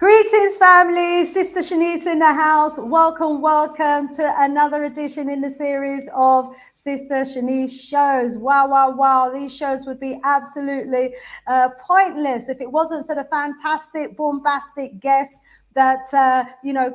Greetings, family. Sister Shanice in the house. Welcome, welcome to another edition in the series of Sister Shanice shows. Wow, wow, wow. These shows would be absolutely pointless if it wasn't for the fantastic, bombastic guests that,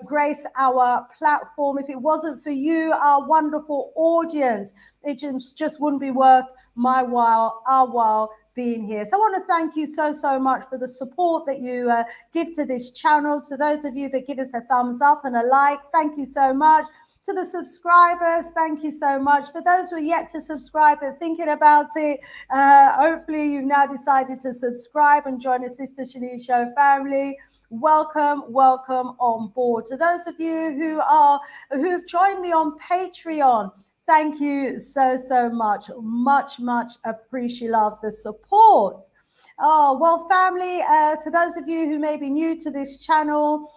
grace our platform. If it wasn't for you, our wonderful audience, it just wouldn't be worth my while, our while, being here. So I want to thank you so much for the support that you give to this channel. To those of you that give us a thumbs up and a like, thank you so much. To the subscribers, thank you so much. For those who are yet to subscribe and thinking about it, hopefully you've now decided to subscribe and join the Sister Shanice Show family. Welcome on board. To those of you who've joined me on Patreon, thank you so much. Much appreciate love the support. Oh, well, family, to those of you who may be new to this channel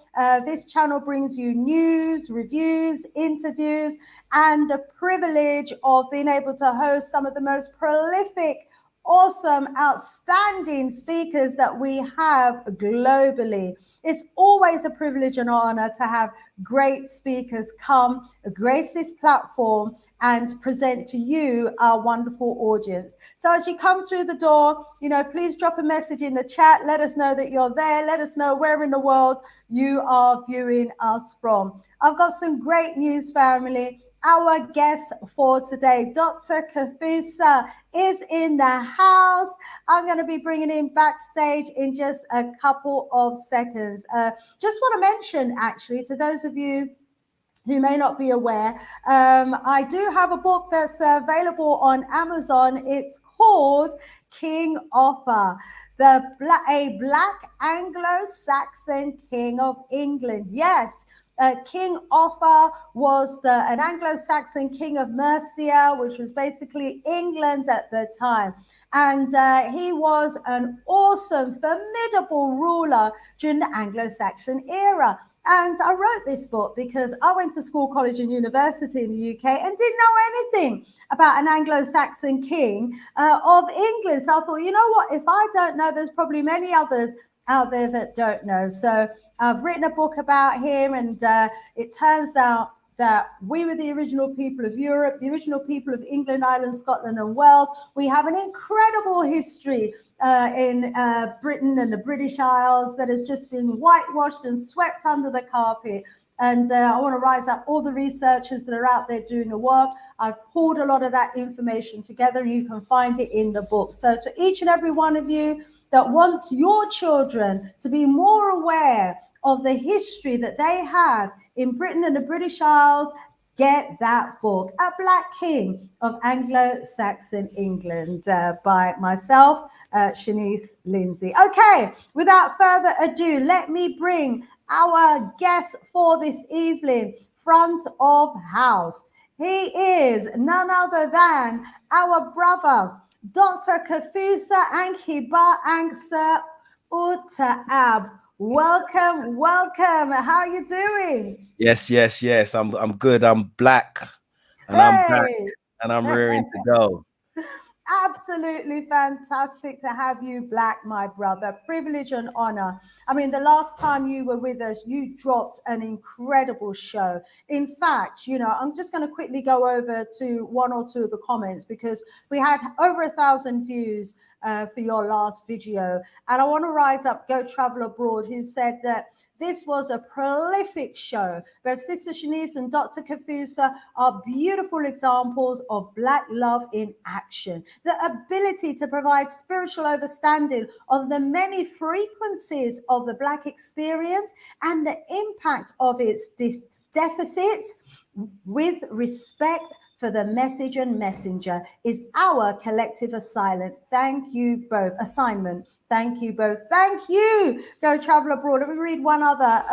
brings you news, reviews, interviews, and the privilege of being able to host some of the most prolific, awesome, outstanding speakers that we have globally. It's always a privilege and honor to have great speakers come, grace this platform, and present to you, our wonderful audience. So as you come through the door, please drop a message in the chat. Let us know that you're there. Let us know where in the world you are viewing us from. I've got some great news, family. Our guest for today, Dr. Kafusa, is in the house. I'm going to be bringing him backstage in just a couple of seconds. Just want to mention, actually, to those of you who may not be aware, I do have a book that's available on Amazon. It's called King Offa, a Black Anglo-Saxon King of England. Yes, King Offa was an Anglo-Saxon king of Mercia, which was basically England at the time. And he was an awesome, formidable ruler during the Anglo-Saxon era. And I wrote this book because I went to school, college, and university in the UK and didn't know anything about an Anglo-Saxon king of England. So I thought, you know what? If I don't know, there's probably many others out there that don't know. So I've written a book about him, and it turns out that we were the original people of Europe, the original people of England, Ireland, Scotland, and Wales. We have an incredible history in Britain and the British Isles that has just been whitewashed and swept under the carpet. And I want to rise up all the researchers that are out there doing the work. I've pulled a lot of that information together, and you can find it in the book. So to each and every one of you that wants your children to be more aware of the history that they have in Britain and the British Isles, get that book, A Black King of Anglo-Saxon England, by myself, Shanice Lindsay. Okay, without further ado, let me bring our guest for this evening, front of house. He is none other than our brother, Dr. Kafusa Akhiba Ankh Utaab. Welcome. How are you doing? Yes. I'm good. I'm black, and I'm back, and I'm rearing to go. Absolutely fantastic to have you, Black, my brother. Privilege and honor. I mean, the last time you were with us, you dropped an incredible show. In fact, I'm just going to quickly go over to one or two of the comments, because we had over 1,000 views for your last video. And I want to rise up Go Travel Abroad, who said that this was a prolific show. Both Sister Shanice and Dr. Kafusa are beautiful examples of Black love in action. The ability to provide spiritual understanding of the many frequencies of the Black experience and the impact of its deficits with respect for the message and messenger is our collective assignment. Thank you both. Thank you both. Thank you. Go Travel Abroad. Let me read one other.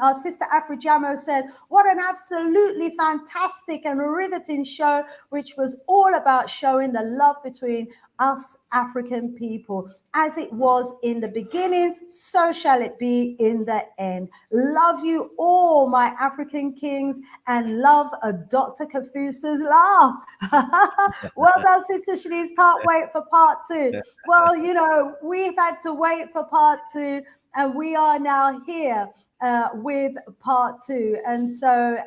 Our sister Afrijamo said, what an absolutely fantastic and riveting show, which was all about showing the love between us African people as it was in the beginning, so shall it be in the end. Love you all, my African kings, and love a Dr. Kafusa's laugh. Well done, Sister Shanice. Can't wait for part 2. Well, you know, we've had to wait for part 2, and we are now here with part 2. And so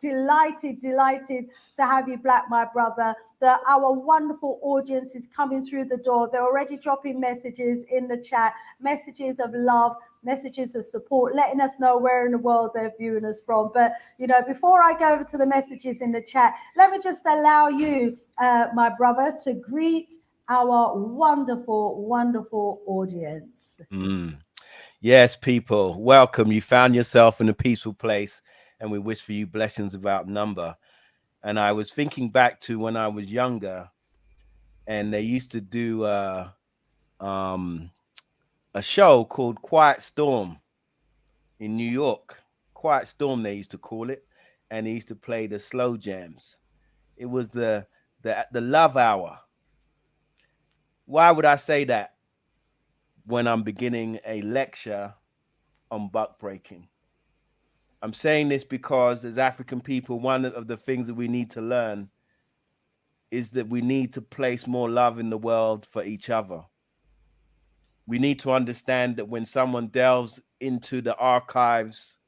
delighted to have you, Black, my brother. Our wonderful audience is coming through the door. They're already dropping messages in the chat, messages of love, messages of support, letting us know where in the world they're viewing us from. But, you know, before I go over to the messages in the chat, let me just allow you, my brother, to greet our wonderful, wonderful audience. Yes, people, welcome. You found yourself in a peaceful place, and we wish for you blessings without number. And I was thinking back to when I was younger, and they used to do a show called Quiet Storm in New York. Quiet Storm, they used to call it, and they used to play the slow jams. It was the love hour. Why would I say that when I'm beginning a lecture on buck breaking? I'm saying this because as African people, one of the things that we need to learn is that we need to place more love in the world for each other. We need to understand that when someone delves into the archives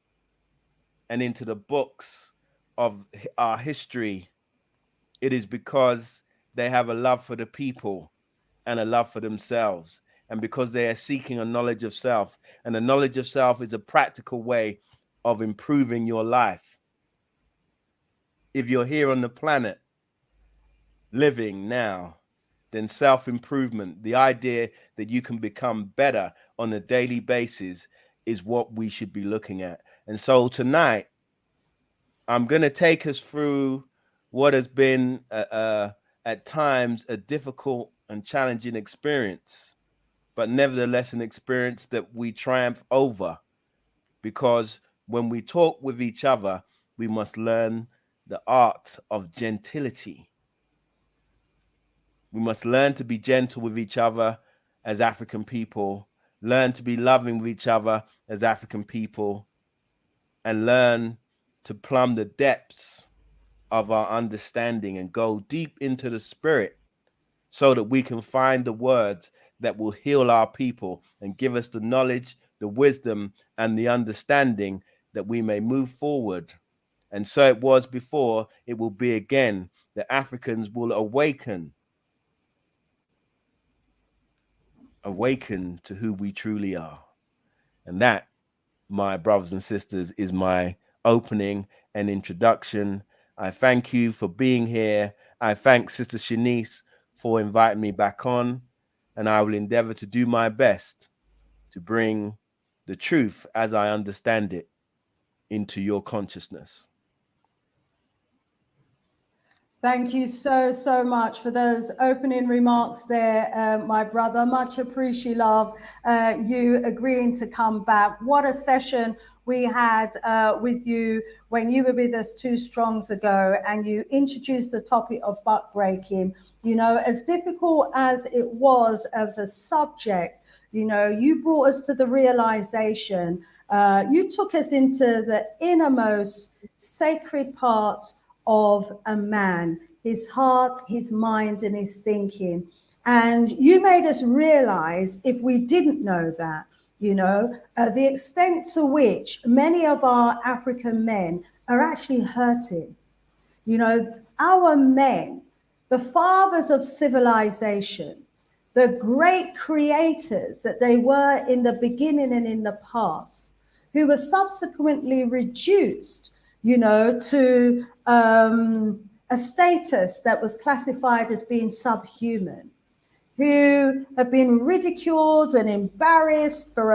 and into the books of our history, it is because they have a love for the people and a love for themselves, and because they are seeking a knowledge of self. And the knowledge of self is a practical way of improving your life. If you're here on the planet living now, then self-improvement, the idea that you can become better on a daily basis, is what we should be looking at. And so tonight, I'm going to take us through what has been at times a difficult and challenging experience, but nevertheless an experience that we triumph over, because when we talk with each other, we must learn the art of gentility. We must learn to be gentle with each other as African people, learn to be loving with each other as African people, and learn to plumb the depths of our understanding and go deep into the spirit so that we can find the words that will heal our people and give us the knowledge, the wisdom, and the understanding that we may move forward. And so it was before, it will be again. The Africans will awaken to who we truly are. And that, my brothers and sisters, is my opening and introduction. I thank you for being here. I thank Sister Shanice for inviting me back on, and I will endeavor to do my best to bring the truth as I understand it into your consciousness. Thank you so much for those opening remarks there, my brother. Much appreciate, love, you agreeing to come back. What a session we had with you when you were with us 2 strongs ago, and you introduced the topic of buck breaking. You know, as difficult as it was as a subject, you know, you brought us to the realization, you took us into the innermost sacred parts of a man, his heart, his mind, and his thinking. And you made us realize, if we didn't know that, you know, the extent to which many of our African men are actually hurting. You know, our men, the fathers of civilization, the great creators that they were in the beginning and in the past, who were subsequently reduced, you know, to a status that was classified as being subhuman, who have been ridiculed and embarrassed for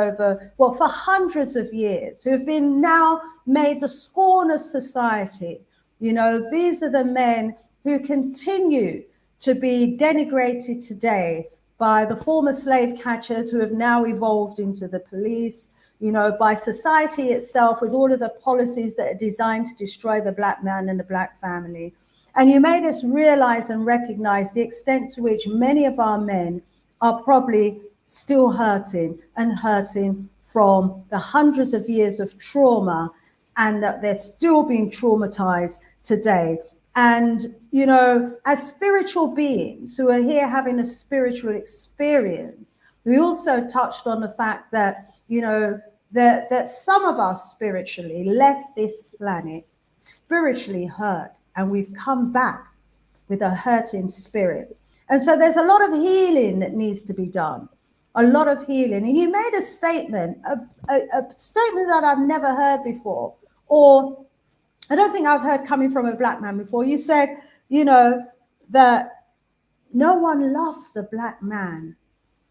hundreds of years, who have been now made the scorn of society. You know, these are the men who continue to be denigrated today by the former slave catchers who have now evolved into the police, you know, by society itself with all of the policies that are designed to destroy the Black man and the Black family. And you made us realize and recognize the extent to which many of our men are probably still hurting and hurting from the hundreds of years of trauma, and that they're still being traumatized today. And, you know, as spiritual beings who are here having a spiritual experience, we also touched on the fact that, you know, that some of us spiritually left this planet spiritually hurt, and we've come back with a hurting spirit. And so there's a lot of healing that needs to be done, a lot of healing. And you made a statement, a statement that I've never heard before, or I don't think I've heard coming from a black man before. You said, you know, that no one loves the black man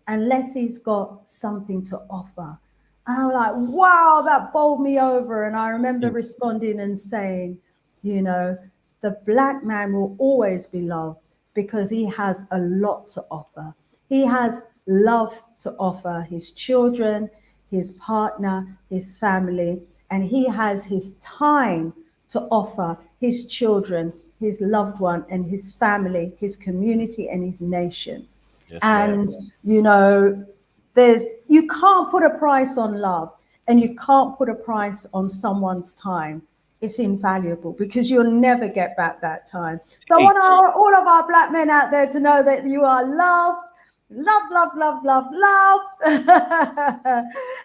unless he's got something to offer. And I'm like, wow, that bowled me over. And I remember responding and saying, you know, the black man will always be loved because he has a lot to offer. He has love to offer his children, his partner, his family, and he has his time to offer his children, his loved one, and his family, his community, and his nation. Yes, ma'am. And, you know, you can't put a price on love, and you can't put a price on someone's time. It's invaluable because you'll never get back that time. So I want all of our black men out there to know that you are loved, loved, loved, loved, loved, loved.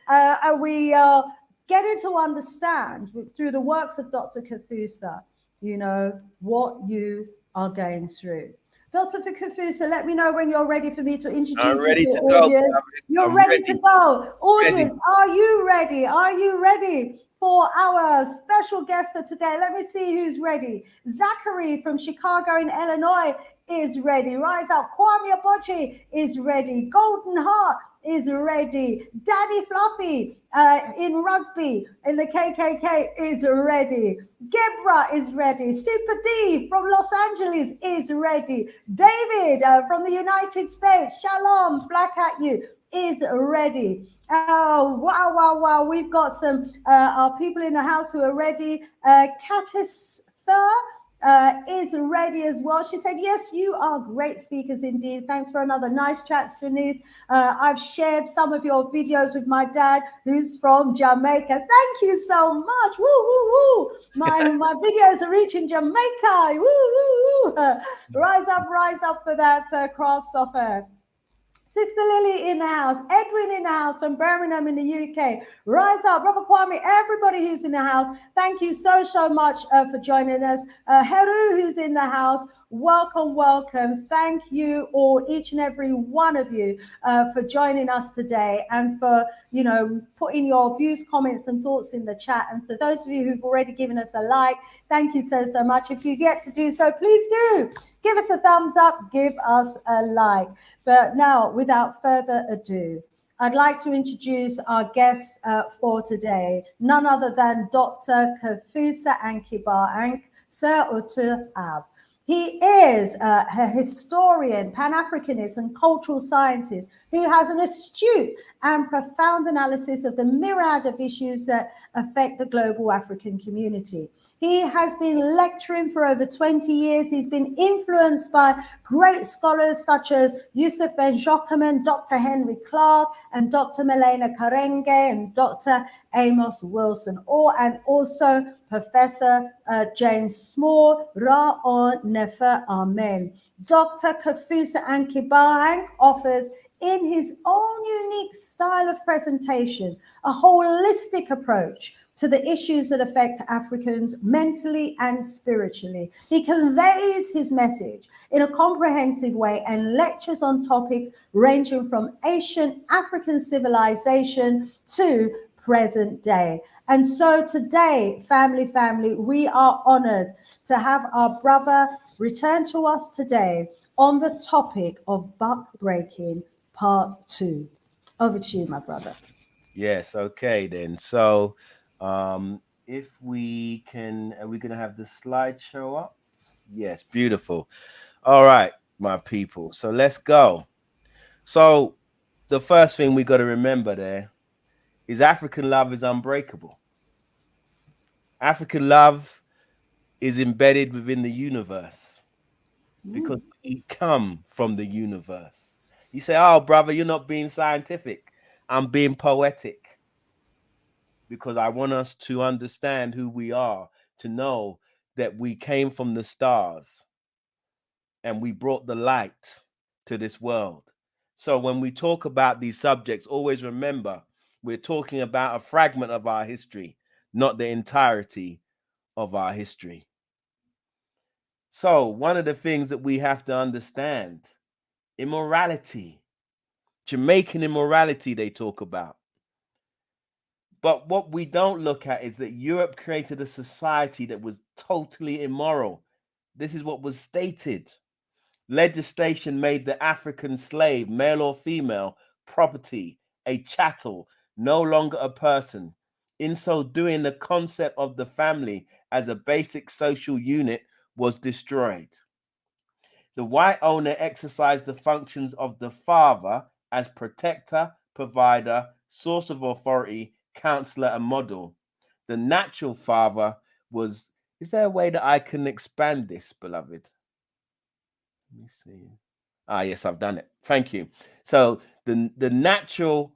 And we are getting to understand through the works of Dr. Kafusa, you know, what you are going through. Dr. Kafusa, let me know when you're ready for me to I'm introduce you to ready the to go. audience. You're I'm ready to ready. go. Ready. Audience, are you ready? Are you ready for our special guest for today? Let me see who's ready. Zachary from Chicago in Illinois is ready. Rise Up. Kwame Abochi is ready. Golden Heart is ready. Daddy Fluffy in rugby in the KKK is ready. Gebra is ready. Super D from Los Angeles is ready. David from the United States, Shalom, black at you, is ready. Oh, wow, wow, wow. We've got some our people in the house who are ready. Catis Thur is ready as well. She said, yes, you are great speakers indeed. Thanks for another nice chat, Shanice. I've shared some of your videos with my dad, who's from Jamaica. Thank you so much. Woo, woo, woo. My videos are reaching Jamaica. Woo, woo, woo. Rise up for that craft software. Sister Lily in the house, Edwin in the house from Birmingham in the UK. Rise up, Brother Kwame, everybody who's in the house. Thank you so much for joining us. Heru, who's in the house, welcome, welcome. Thank you all, each and every one of you, for joining us today and for, you know, putting your views, comments, and thoughts in the chat. And to those of you who've already given us a like, thank you so much. If you've yet to do so, please do. Give us a thumbs up, give us a like. But now, without further ado, I'd like to introduce our guest for today, none other than Dr. Kafusa Ankiba Ankh, Sir Utu Ab. He is a historian, Pan-Africanist, and cultural scientist who has an astute and profound analysis of the myriad of issues that affect the global African community. He has been lecturing for over 20 years. He's been influenced by great scholars such as Yusuf Ben Jockerman, Dr. Henry Clark, and Dr. Melena Karenge, and Dr. Amos Wilson, and also Professor James Small, Ra'on Nefer Amen. Dr. Kafusa Ankiba offers, in his own unique style of presentations, a holistic approach to the issues that affect Africans mentally and spiritually. He conveys his message in a comprehensive way and lectures on topics ranging from ancient African civilization to present day. And so today, family, we are honored to have our brother return to us today on the topic of buck breaking part 2. Over to you, my brother. Yes, okay then. So if we can, are we going to have the slideshow up? Yes, beautiful. All right, my people. So let's go. So the first thing we got to remember there is African love is unbreakable. African love is embedded within the universe because we come from the universe. You say, oh, brother, you're not being scientific. I'm being poetic because I want us to understand who we are, to know that we came from the stars and we brought the light to this world. So when we talk about these subjects, always remember we're talking about a fragment of our history, not the entirety of our history. So one of the things that we have to understand, immorality, Jamaican immorality they talk about. But what we don't look at is that Europe created a society that was totally immoral. This is what was stated. Legislation made the African slave, male or female, property, a chattel, no longer a person. In so doing, the concept of the family as a basic social unit was destroyed. The white owner exercised the functions of the father as protector, provider, source of authority, counselor, and model. The natural father was. Is there a way that I can expand this, beloved? Let me see. Ah, yes, I've done it. Thank you. So the natural,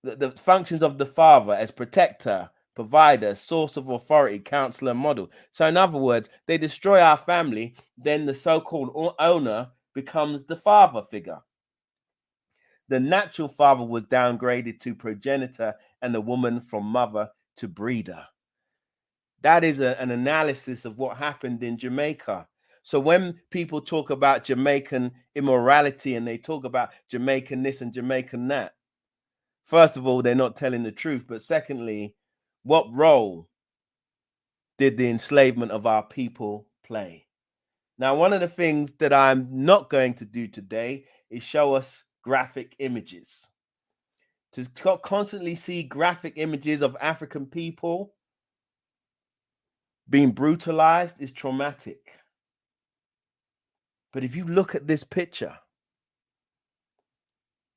the functions of the father as protector, provider, source of authority, counselor, model. So in other words, they destroy our family, then the so-called owner becomes the father figure. The natural father was downgraded to progenitor and the woman from mother to breeder. That is an analysis of what happened in Jamaica. So when people talk about Jamaican immorality and they talk about Jamaican this and Jamaican that, first of all, they're not telling the truth. But secondly, what role did the enslavement of our people play? Now, one of the things that I'm not going to do today is show us graphic images. To constantly see graphic images of African people being brutalized is traumatic. But if you look at this picture,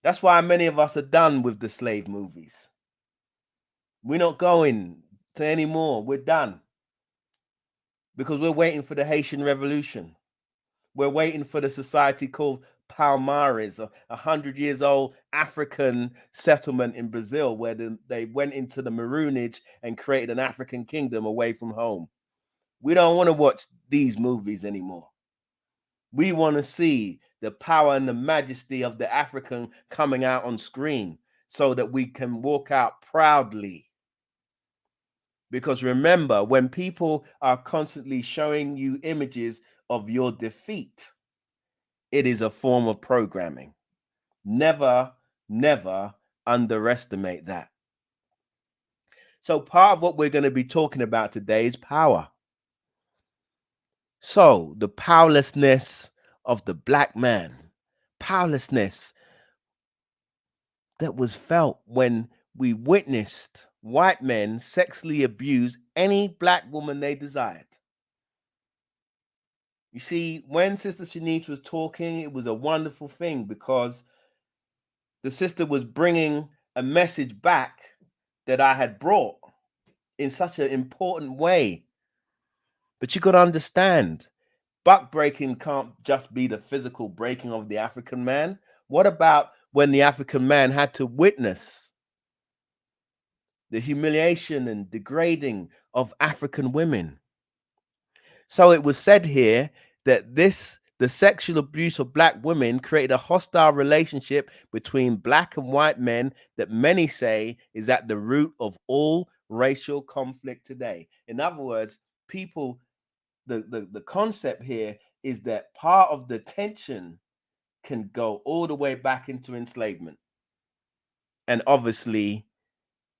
that's why many of us are done with the slave movies. We're not going to any more. We're done. Because we're waiting for the Haitian Revolution. We're waiting for the society called Palmares, a 100-year-old African settlement in Brazil, where they went into the Maroonage and created an African kingdom away from home. We don't want to watch these movies anymore. We want to see the power and the majesty of the African coming out on screen so that we can walk out proudly. Because remember, when people are constantly showing you images of your defeat, it is a form of programming. Never, never underestimate that. So part of what we're going to be talking about today is power. So the powerlessness of the black man, powerlessness that was felt when we witnessed white men sexually abuse any black woman they desired. You see, when Sister Shanice was talking, it was a wonderful thing because the sister was bringing a message back that I had brought in such an important way. But you got to understand, buck breaking can't just be the physical breaking of the African man. What about when the African man had to witness the humiliation and degrading of African women? So it was said here that the sexual abuse of black women created a hostile relationship between black and white men that many say is at the root of all racial conflict today. In other words, people, the concept here is that part of the tension can go all the way back into enslavement. And obviously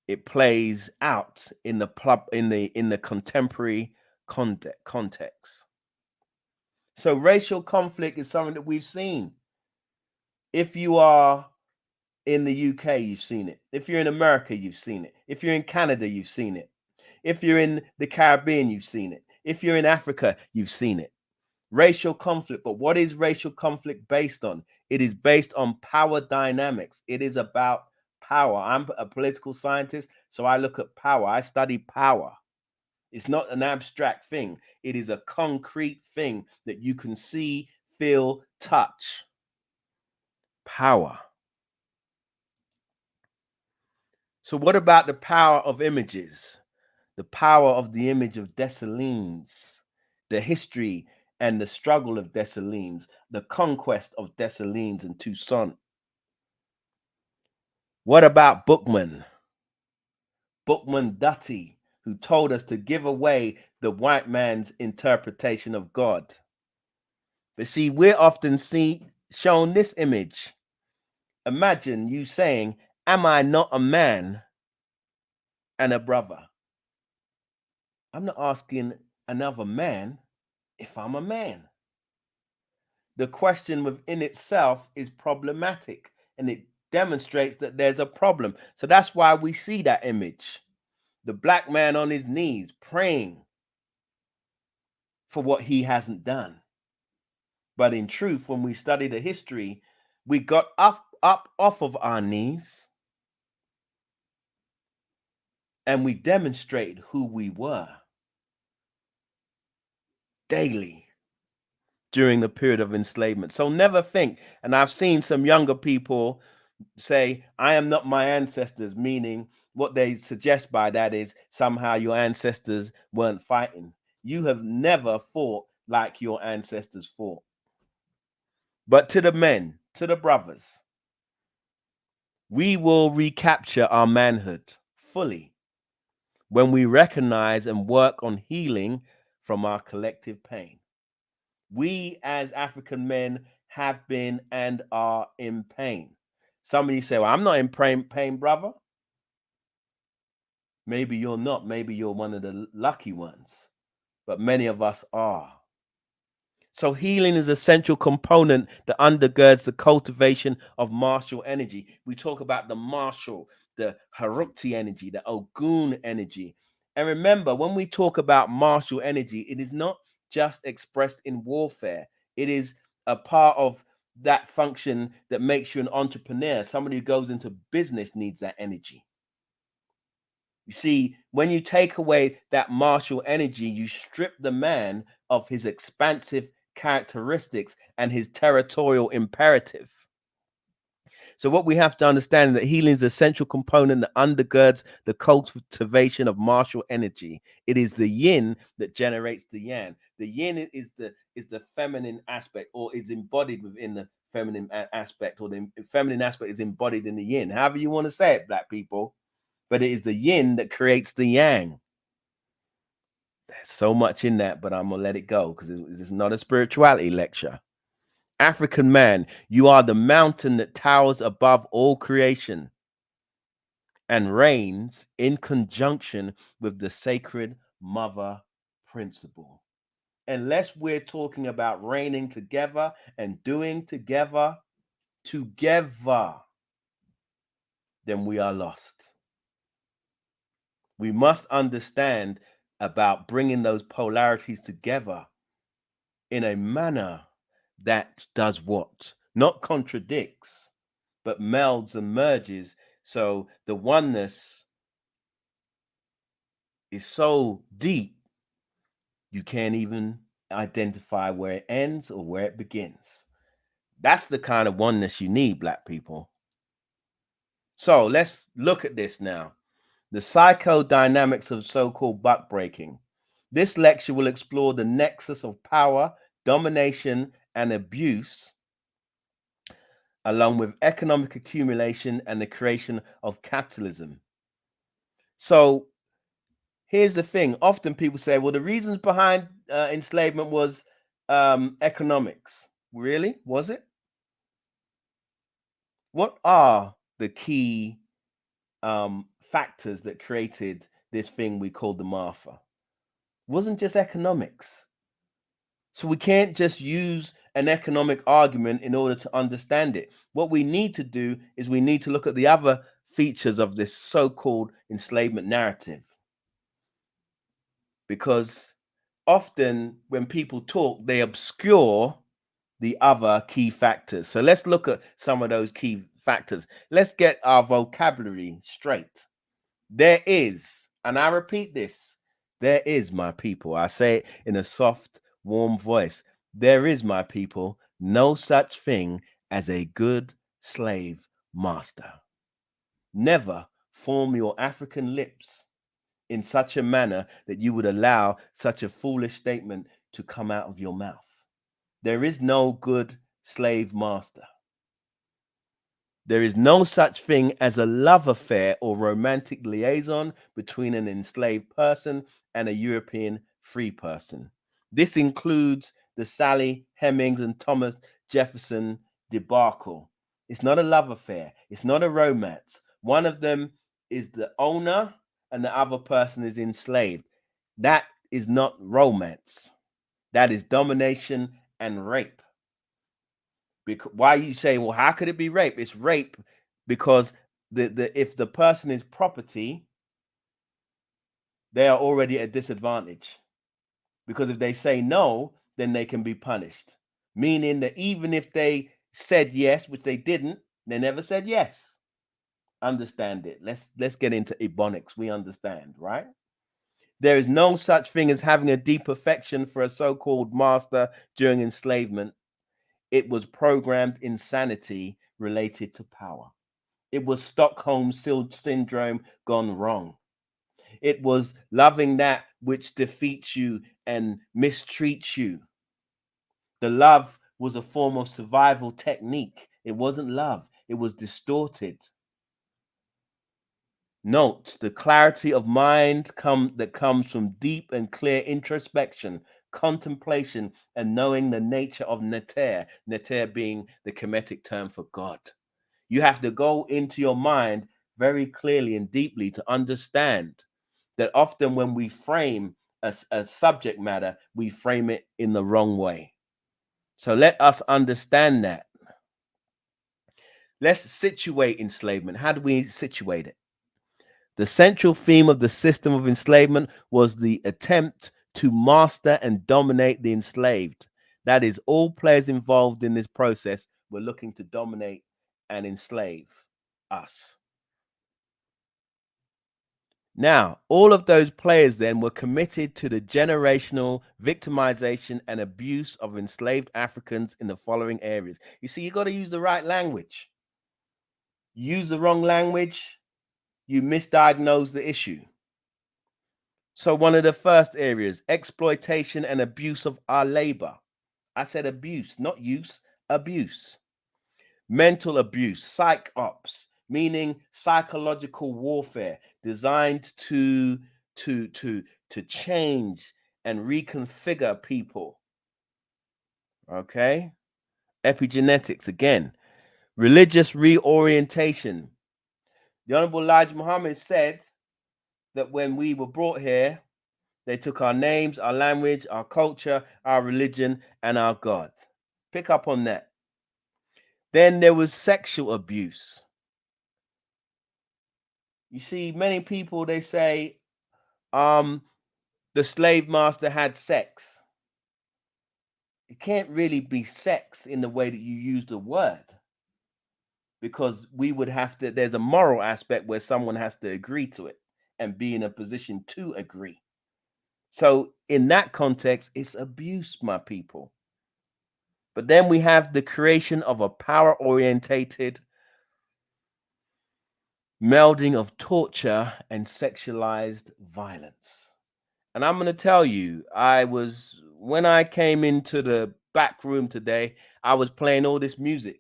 it plays out in the contemporary context. So racial conflict is something that we've seen. If you are in the UK, you've seen it. If you're in America, you've seen it. If you're in Canada, you've seen it. If you're in the Caribbean, you've seen it. If you're in Africa, you've seen it. Racial conflict. But what is racial conflict based on? It is based on power dynamics. It is about power. I'm a political scientist, so I look at power. I study power. It's not an abstract thing. It is a concrete thing that you can see, feel, touch. power. So what about the power of images? The power of the image of Dessalines, the history and the struggle of Dessalines, the conquest of Dessalines and Toussaint. What about Bookman Dutty, who told us to give away the white man's interpretation of God? But see, we're often shown this image. Imagine you saying, am I not a man and a brother? I'm not asking another man if I'm a man. The question within itself is problematic, and it demonstrates that there's a problem. So that's why we see that image. The black man on his knees praying for what he hasn't done. But in truth, when we study the history, we got up off of our knees and we demonstrated who we were daily during the period of enslavement. So never think, and I've seen some younger people say, I am not my ancestors, meaning what they suggest by that is somehow your ancestors weren't fighting. You have never fought like your ancestors fought. But to the men, to the brothers, we will recapture our manhood fully when we recognize and work on healing from our collective pain. We as African men have been and are in pain. Somebody say, well, I'm not in pain, brother. Maybe you're not. Maybe you're one of the lucky ones. But many of us are. So healing is a central component that undergirds the cultivation of martial energy. We talk about the martial, the Harukti energy, the Ogun energy. And remember, when we talk about martial energy, it is not just expressed in warfare. It is a part of that function that makes you an entrepreneur. Somebody who goes into business needs that energy. You see, when you take away that martial energy, you strip the man of his expansive characteristics and his territorial imperative. So what we have to understand is that healing is a central component that undergirds the cultivation of martial energy. It is the yin that generates the yang. The yin is the feminine aspect, or is embodied within the feminine aspect, or the feminine aspect is embodied in the yin. However you want to say it, black people. But it is the yin that creates the yang. There's so much in that, but I'm going to let it go because it's not a spirituality lecture. African man, you are the mountain that towers above all creation and reigns in conjunction with the sacred mother principle. Unless we're talking about reigning together and doing together, then we are lost. We must understand about bringing those polarities together in a manner that does what? Not contradicts, but melds and merges. So the oneness is so deep, you can't even identify where it ends or where it begins. That's the kind of oneness you need, black people. So let's look at this now. The psychodynamics of so-called buck breaking. This lecture will explore the nexus of power, domination, and abuse, along with economic accumulation and the creation of capitalism. So here's the thing. Often people say, well, the reasons behind enslavement was economics. Really? Was it? What are the key factors that created this thing we call the Martha? It wasn't just economics. So we can't just use an economic argument in order to understand it. What we need to do is we need to look at the other features of this so-called enslavement narrative. Because often when people talk, they obscure the other key factors. So let's look at some of those key factors. Let's get our vocabulary straight. There is, and I repeat this, there is, my people. I say it in a soft, warm voice. There is, my people, no such thing as a good slave master. Never form your African lips in such a manner that you would allow such a foolish statement to come out of your mouth. There is no good slave master. There is no such thing as a love affair or romantic liaison between an enslaved person and a European free person. This includes the Sally Hemings and Thomas Jefferson debacle. It's not a love affair, it's not a romance. One of them is the owner and the other person is enslaved. That is not romance, that is domination and rape. Because why you say, well, how could it be rape? It's rape because if the person is property, they are already at a disadvantage. Because if they say no, then they can be punished. Meaning that even if they said yes, which they didn't, they never said yes. Understand it. Let's get into Ebonics. We understand, right? There is no such thing as having a deep affection for a so-called master during enslavement. It was programmed insanity related to power. It was Stockholm syndrome gone wrong. It was loving that which defeats you and mistreats you. The love was a form of survival technique. It wasn't love, it was distorted. Note the clarity of mind that comes from deep and clear introspection, contemplation, and knowing the nature of neter, neter being the Kemetic term for God. You have to go into your mind very clearly and deeply to understand that often when we frame a subject matter, we frame it in the wrong way. So let us understand that. Let's situate enslavement. How do we situate it? The central theme of the system of enslavement was the attempt to master and dominate the enslaved. That is, all players involved in this process were looking to dominate and enslave us. Now, all of those players then were committed to the generational victimization and abuse of enslaved Africans in the following areas. You see, you got to use the right language. Use the wrong language, you misdiagnose the issue. So one of the first areas, exploitation and abuse of our labor. I said abuse, not use, abuse. Mental abuse, psych ops, meaning psychological warfare designed to change and reconfigure people. Okay? Epigenetics again. Religious reorientation. The Honorable Elijah Muhammad said that when we were brought here, they took our names, our language, our culture, our religion, and our God. Pick up on that. Then there was sexual abuse. You see, many people, they say, the slave master had sex. It can't really be sex in the way that you use the word, because we would have to, there's a moral aspect where someone has to agree to it and be in a position to agree. So in that context, it's abuse, my people. But then we have the creation of a power-orientated melding of torture and sexualized violence. And I'm going to tell you, when I came into the back room today, I was playing all this music.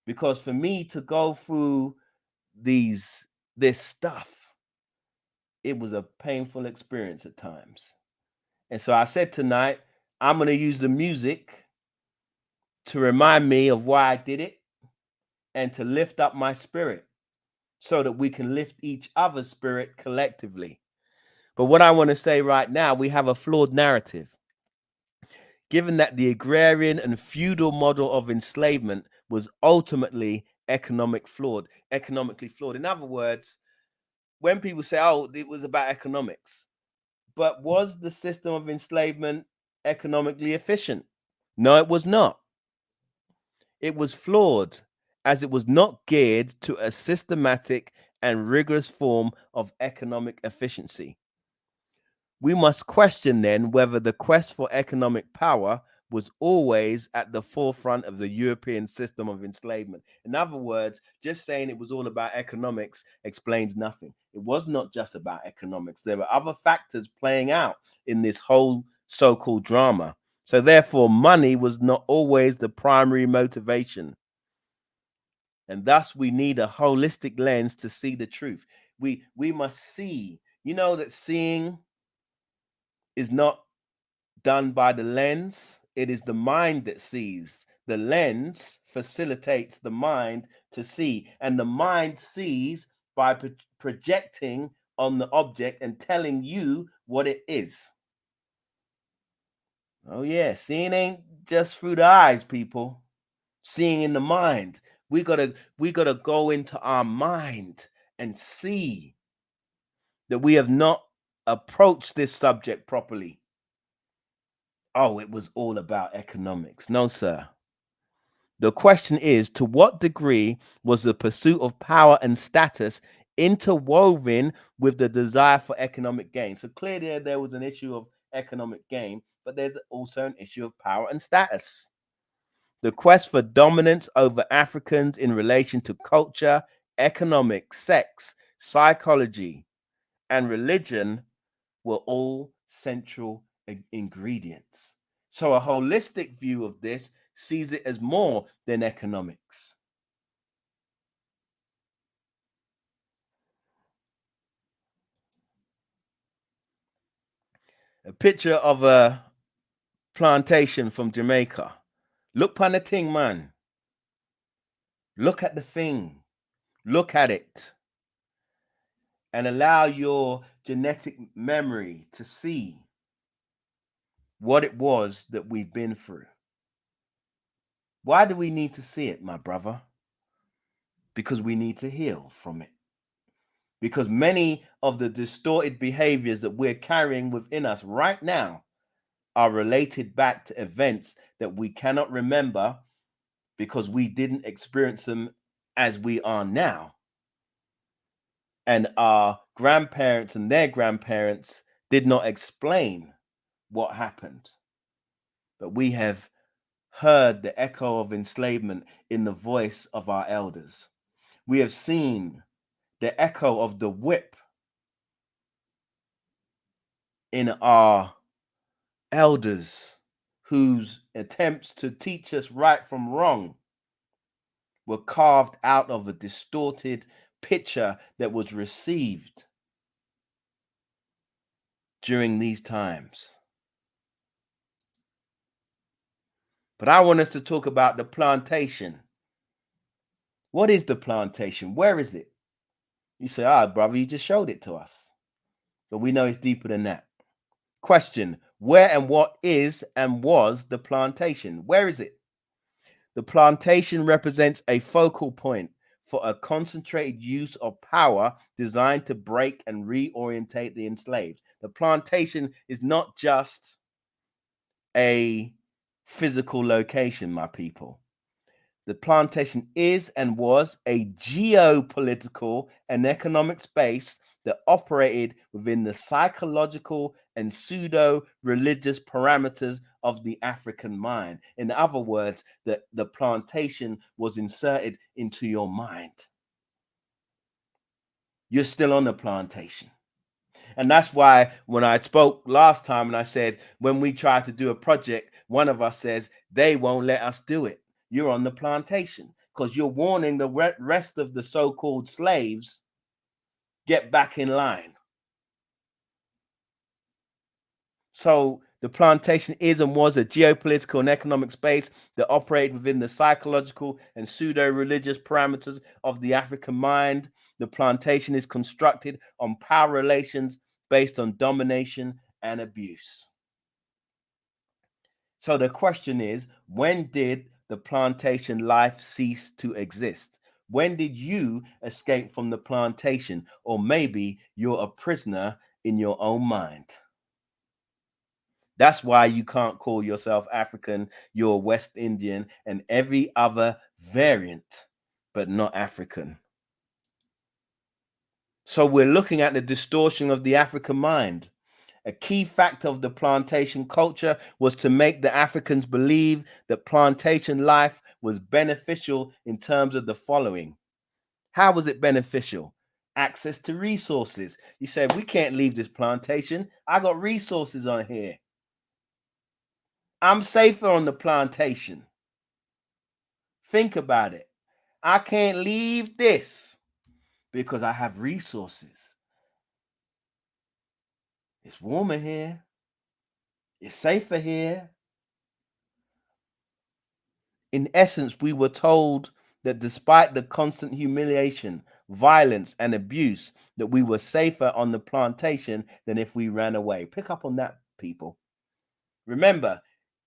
Because for me to go through this stuff, it was a painful experience at times. And so I said tonight, I'm going to use the music to remind me of why I did it and to lift up my spirit so that we can lift each other's spirit collectively. But what I want to say right now, we have a flawed narrative. Given that the agrarian and feudal model of enslavement was ultimately economically flawed. In other words, when people say, oh, it was about economics, but was the system of enslavement economically efficient? No, it was not. It was flawed, as it was not geared to a systematic and rigorous form of economic efficiency. We must question then whether the quest for economic power was always at the forefront of the European system of enslavement. In other words, just saying it was all about economics explains nothing. It was not just about economics. There were other factors playing out in this whole so-called drama. So therefore, money was not always the primary motivation. And thus we need a holistic lens to see the truth. We must see, that seeing is not done by the lens. It is the mind that sees. The lens facilitates the mind to see, and the mind sees by projecting on the object and telling you what it is. Oh yeah, seeing ain't just through the eyes, people. Seeing in the mind. We gotta go into our mind and see that we have not approached this subject properly. Oh, it was all about economics. No, sir. The question is, to what degree was the pursuit of power and status interwoven with the desire for economic gain? So clearly there was an issue of economic gain, but there's also an issue of power and status. The quest for dominance over Africans in relation to culture, economics, sex, psychology, and religion were all central ingredients. So a holistic view of this sees it as more than economics. A picture of a plantation from Jamaica. Look upon the thing, man. Look at the thing. Look at it. And allow your genetic memory to see what it was that we've been through. Why do we need to see it, my brother? Because we need to heal from it. Because many of the distorted behaviors that we're carrying within us right now are related back to events that we cannot remember because we didn't experience them as we are now. And our grandparents and their grandparents did not explain what happened. But we have heard the echo of enslavement in the voice of our elders. We have seen the echo of the whip in our elders whose attempts to teach us right from wrong were carved out of a distorted picture that was received during these times. But I want us to talk about the plantation. What is the plantation? Where is it? You say, brother, you just showed it to us. But we know it's deeper than that. Question, where and what is and was the plantation? Where is it? The plantation represents a focal point for a concentrated use of power designed to break and reorientate the enslaved. The plantation is not just a physical location, my people. The plantation is and was a geopolitical and economic space that operated within the psychological and pseudo-religious parameters of the African mind. In other words, the plantation was inserted into your mind. You're still on the plantation. And that's why when I spoke last time and I said, when we try to do a project, one of us says, they won't let us do it. You're on the plantation because you're warning the rest of the so-called slaves, get back in line. So the plantation is and was a geopolitical and economic space that operated within the psychological and pseudo-religious parameters of the African mind. The plantation is constructed on power relations based on domination and abuse. So the question is, when did the plantation life cease to exist? When did you escape from the plantation? Or maybe you're a prisoner in your own mind. That's why you can't call yourself African, you're West Indian and every other variant, but not African. So we're looking at the distortion of the African mind. A key factor of the plantation culture was to make the Africans believe that plantation life was beneficial in terms of the following. How was it beneficial? Access to resources. You said, we can't leave this plantation. I got resources on here. I'm safer on the plantation. Think about it. I can't leave this because I have resources. It's warmer here. It's safer here. In essence, we were told that despite the constant humiliation, violence, and abuse, that we were safer on the plantation than if we ran away. Pick up on that, people. Remember,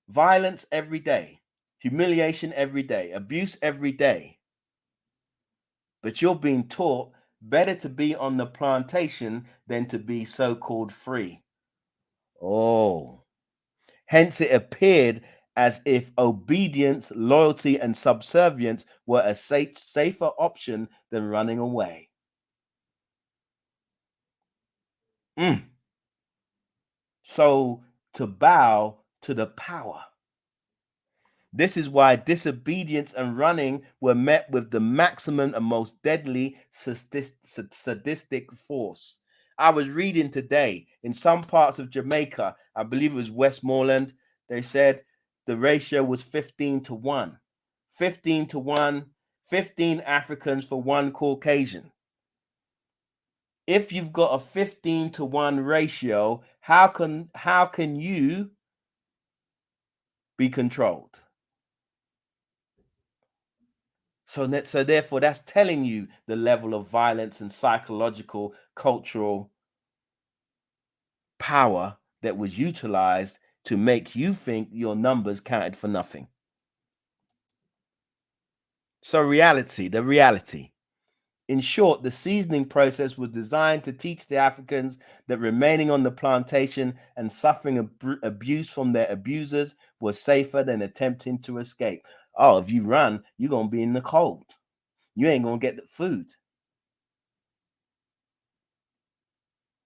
violence every day, humiliation every day, abuse every day. But you're being taught better to be on the plantation than to be so-called free. Oh, hence it appeared as if obedience, loyalty, and subservience were a safer option than running away. So to bow to the power. This is why disobedience and running were met with the maximum and most deadly sadistic force. I was reading today in some parts of Jamaica, I believe it was Westmoreland, they said the ratio was 15-1. 15-1, 15 Africans for one Caucasian. If you've got a 15-1 ratio, how can you be controlled? So therefore, that's telling you the level of violence and psychological, cultural power that was utilized to make you think your numbers counted for nothing. So the reality. In short, the seasoning process was designed to teach the Africans that remaining on the plantation and suffering abuse from their abusers was safer than attempting to escape. Oh, if you run, you're going to be in the cold. You ain't going to get the food.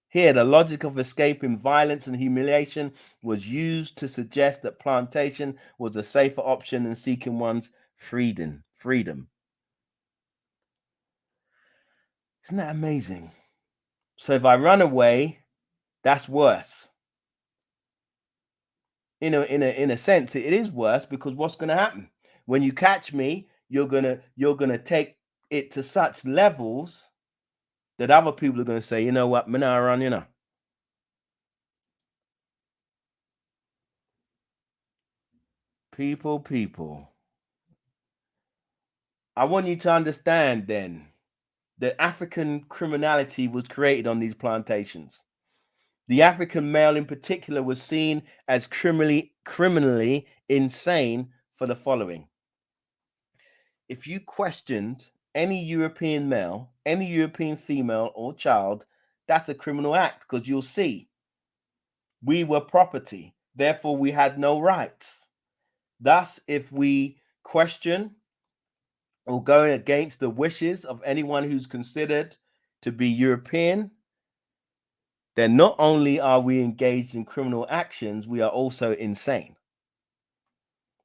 Here, the logic of escaping violence and humiliation was used to suggest that plantation was a safer option than seeking one's freedom. Isn't that amazing? So if I run away, that's worse. In a sense, it is worse, because what's going to happen when you catch me? You're gonna take it to such levels that other people are going to say, you know what, man, I run, you know. People. I want you to understand then that African criminality was created on these plantations. The African male in particular was seen as criminally insane for the following. If you questioned any European male, any European female or child, that's a criminal act, because you'll see we were property, therefore we had no rights. Thus, if we question or go against the wishes of anyone who's considered to be European, then not only are we engaged in criminal actions, we are also insane.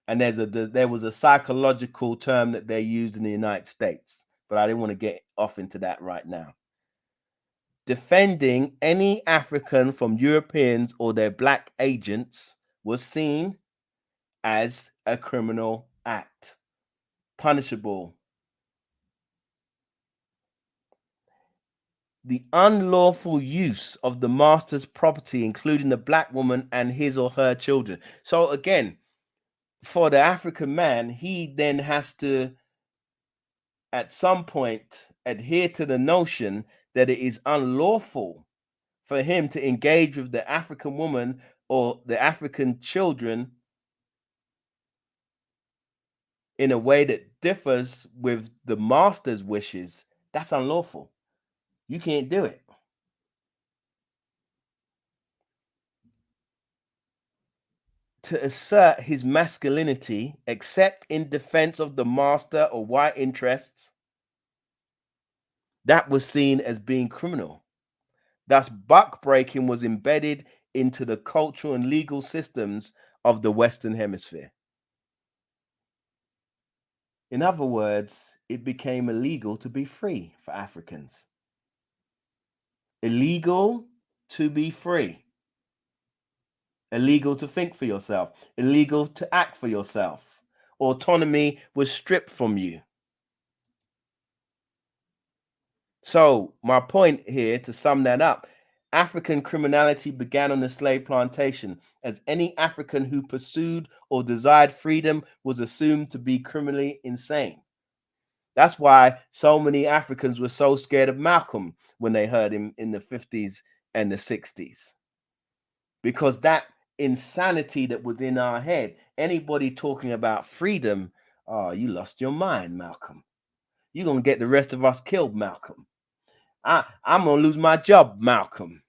And there was a psychological term that they used in the United States, but I didn't want to get off into that right now. Defending any African from Europeans or their black agents was seen as a criminal act, punishable. The unlawful use of the master's property, including the black woman and his or her children. So again, for the African man, he then has to, at some point, adhere to the notion that it is unlawful for him to engage with the African woman or the African children in a way that differs with the master's wishes. That's unlawful. You can't do it. To assert his masculinity, except in defense of the master or white interests, that was seen as being criminal. Thus, buck breaking was embedded into the cultural and legal systems of the Western Hemisphere. In other words, it became illegal to be free for Africans. Illegal to be free. Illegal to think for yourself. Illegal to act for yourself. Autonomy was stripped from you. So, my point here, to sum that up, African criminality began on the slave plantation, as any African who pursued or desired freedom was assumed to be criminally insane. That's why so many Africans were so scared of Malcolm when they heard him in the 50s and the 60s. Because that insanity that was in our head, anybody talking about freedom, oh, you lost your mind, Malcolm. You're going to get the rest of us killed, Malcolm. I'm going to lose my job, Malcolm.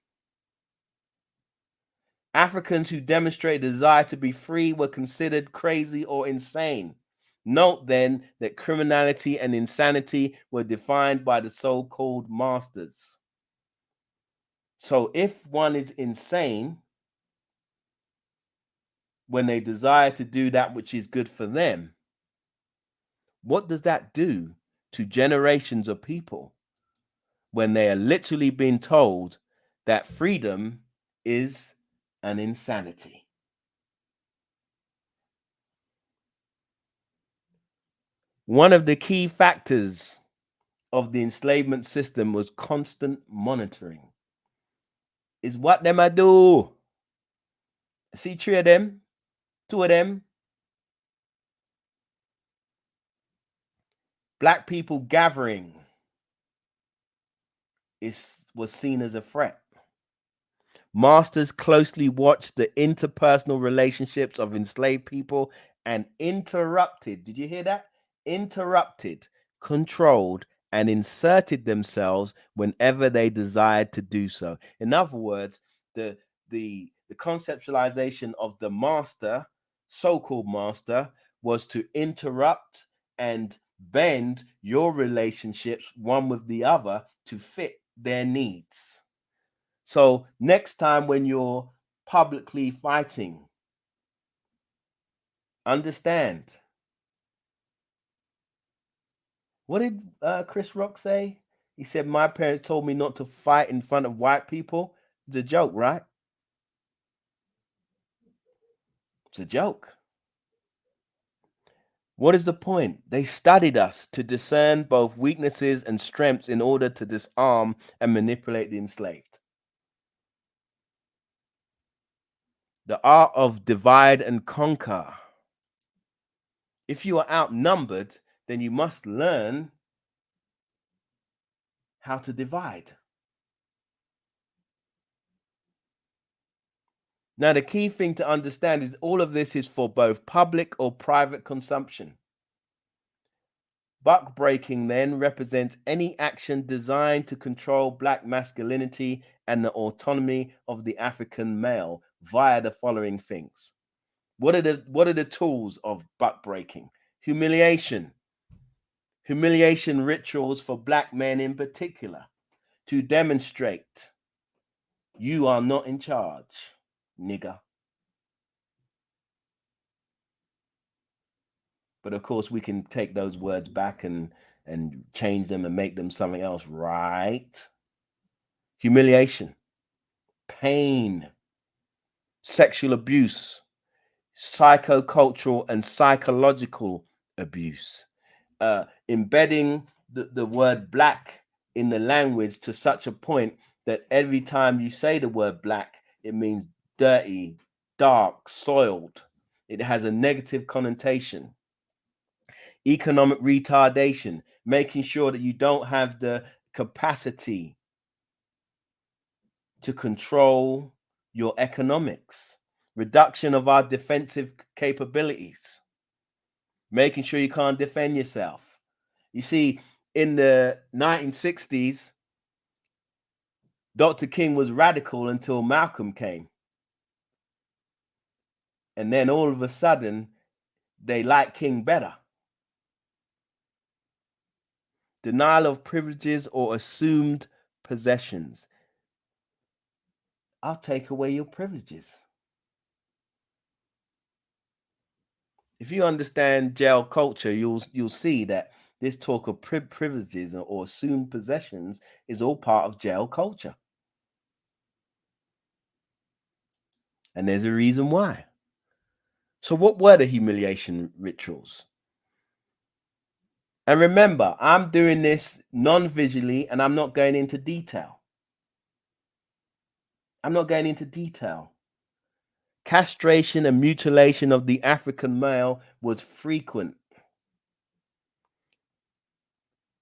Africans who demonstrated a desire to be free were considered crazy or insane. Note then that criminality and insanity were defined by the so-called masters. So if one is insane when they desire to do that which is good for them, what does that do to generations of people when they are literally being told that freedom is an insanity? One of the key factors of the enslavement system was constant monitoring. Is what them I do? See 3 of them, 2 of them. Black people gathering was seen as a threat. Masters closely watched the interpersonal relationships of enslaved people and interrupted, did you hear that? Interrupted, controlled, and inserted themselves whenever they desired to do so. In other words, the conceptualization of the master, so-called master, was to interrupt and bend your relationships one with the other to fit their needs. So next time when you're publicly fighting, understand. What did Chris Rock say? He said, my parents told me not to fight in front of white people. It's a joke, right? It's a joke. What is the point? They studied us to discern both weaknesses and strengths in order to disarm and manipulate the enslaved. The art of divide and conquer. If you are outnumbered, then you must learn how to divide. Now, the key thing to understand is all of this is for both public or private consumption. Buck breaking then represents any action designed to control Black masculinity and the autonomy of the African male via the following things. What are the tools of buck breaking? Humiliation. Humiliation rituals for Black men in particular, to demonstrate you are not in charge, nigger. But of course, we can take those words back and change them and make them something else, right? Humiliation, pain, sexual abuse, psychocultural and psychological abuse, embedding the word Black in the language to such a point that every time you say the word Black, it means dirty, dark, soiled. It has a negative connotation. Economic retardation, making sure that you don't have the capacity to control your economics. Reduction of our defensive capabilities, making sure you can't defend yourself. You see, in the 1960s, Dr. King was radical until Malcolm came. And then all of a sudden, they like King better. Denial of privileges or assumed possessions. I'll take away your privileges. If you understand jail culture, you'll see that this talk of privileges or assumed possessions is all part of jail culture. And there's a reason why. So what were the humiliation rituals? And remember, I'm doing this non-visually and I'm not going into detail. Castration and mutilation of the African male was frequent.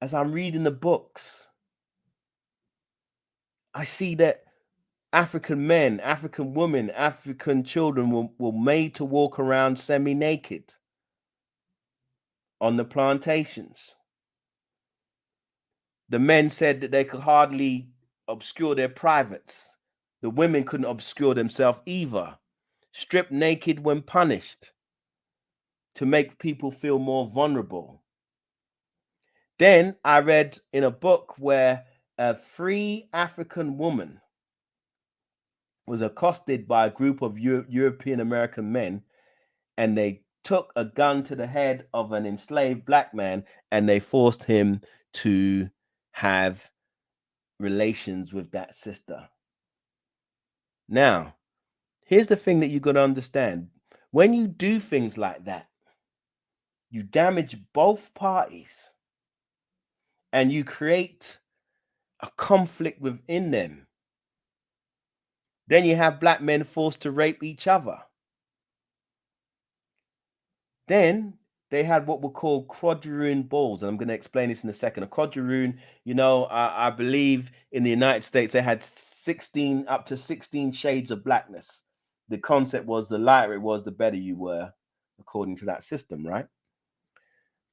As I'm reading the books, I see that African men, African women, African children were made to walk around semi-naked on the plantations. The men said that they could hardly obscure their privates. The women couldn't obscure themselves either. Stripped naked when punished to make people feel more vulnerable. Then I read in a book where a free African woman was accosted by a group of European American men, and they took a gun to the head of an enslaved black man and they forced him to have relations with that sister. Now, here's the thing that you got to understand. When you do things like that, you damage both parties and you create a conflict within them. Then you have black men forced to rape each other. Then they had what were called quadroon balls, and I'm going to explain this in a second. A quadroon, I believe in the United States they had 16 up to 16 shades of blackness. The concept was the lighter it was, the better you were, according to that system, right?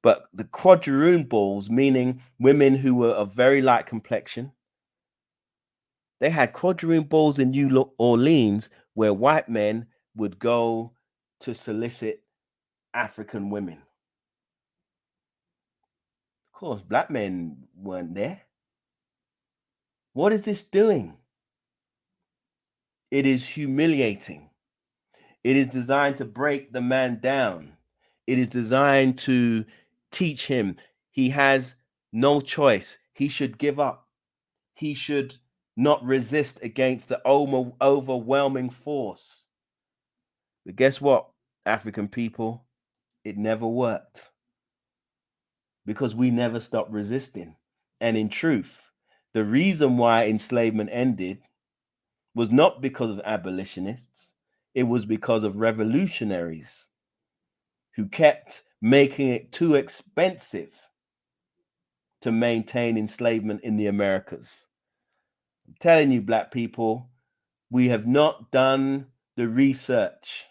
But the quadroon balls, meaning women who were of very light complexion, they had quadroon balls in New Orleans where white men would go to solicit African women. Of course, black men weren't there. What is this doing? It is humiliating. It is designed to break the man down. It is designed to teach him he has no choice. He should give up. He should not resist against the overwhelming force. But guess what, African people? It never worked because we never stopped resisting. And in truth, the reason why enslavement ended was not because of abolitionists. It was because of revolutionaries who kept making it too expensive to maintain enslavement in the Americas. I'm telling you, black people, we have not done the research.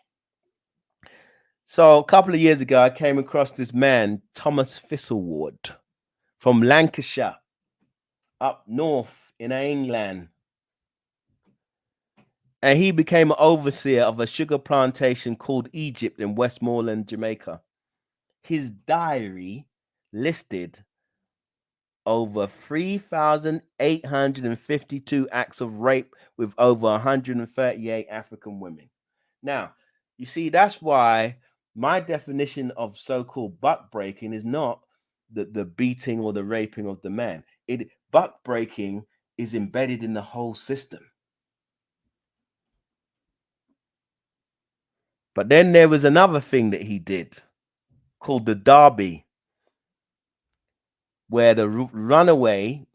So a couple of years ago, I came across this man, Thomas Thistlewood, from Lancashire, up north in England. And he became an overseer of a sugar plantation called Egypt in Westmoreland, Jamaica. His diary listed over 3,852 acts of rape with over 138 African women. Now, you see, that's why my definition of so-called buck breaking is not the beating or the raping of the man. Buck breaking is embedded in the whole system. But then there was another thing that he did called the derby, where the runaway,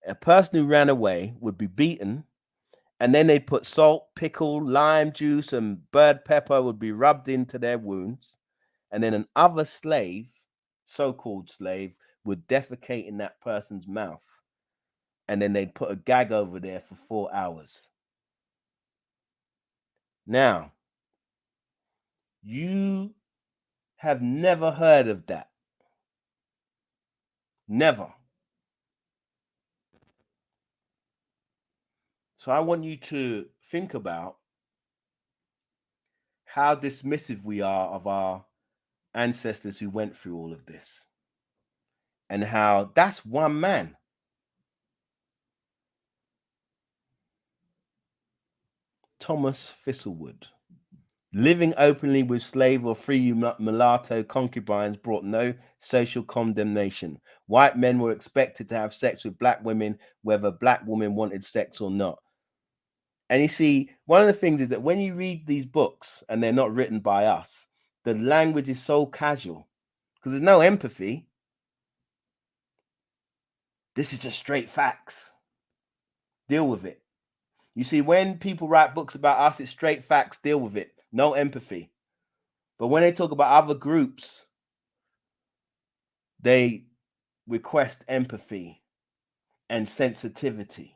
a person who ran away, would be beaten, and then they'd put salt, pickle, lime juice, and bird pepper would be rubbed into their wounds, and then another slave, so-called slave, would defecate in that person's mouth, and then they'd put a gag over there for 4 hours. Now, you have never heard of that. Never. So I want you to think about how dismissive we are of our ancestors who went through all of this, and how that's one man. Thomas Thistlewood. Living openly with slave or free mulatto concubines brought no social condemnation. White men were expected to have sex with black women, whether black women wanted sex or not. And you see, one of the things is that when you read these books, and they're not written by us, the language is so casual because there's no empathy. This is just straight facts. Deal with it. You see, when people write books about us, it's straight facts, deal with it. No empathy. But when they talk about other groups, they request empathy and sensitivity.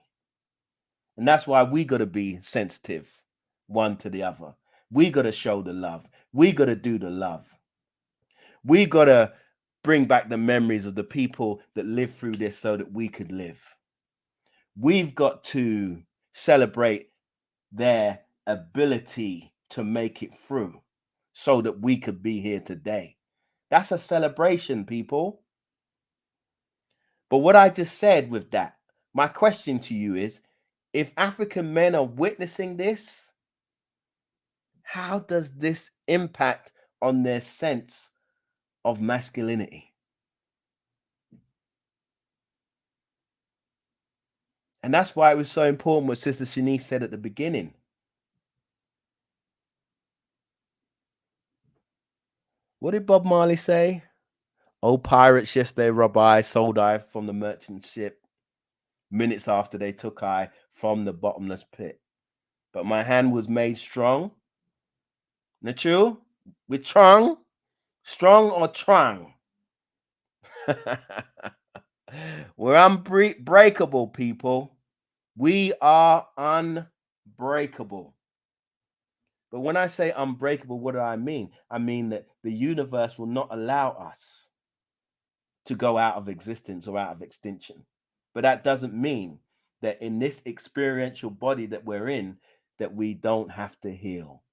And that's why we got to be sensitive one to the other. We got to show the love. We got to do the love. We got to bring back the memories of the people that lived through this so that we could live. We've got to celebrate their ability to make it through so that we could be here today. That's a celebration, people. But what I just said with that, my question to you is, if African men are witnessing this, how does this impact on their sense of masculinity? And that's why it was so important what Sister Shanice said at the beginning. What did Bob Marley say? Oh, pirates, yes, they rob I, sold I from the merchant ship. Minutes after they took I from the bottomless pit. But my hand was made strong. Nachu, with Trong, strong or Trong? We're unbreakable, people. We are unbreakable. But when I say unbreakable, what do I mean? I mean that the universe will not allow us to go out of existence or out of extinction. But that doesn't mean that in this experiential body that we're in, that we don't have to heal.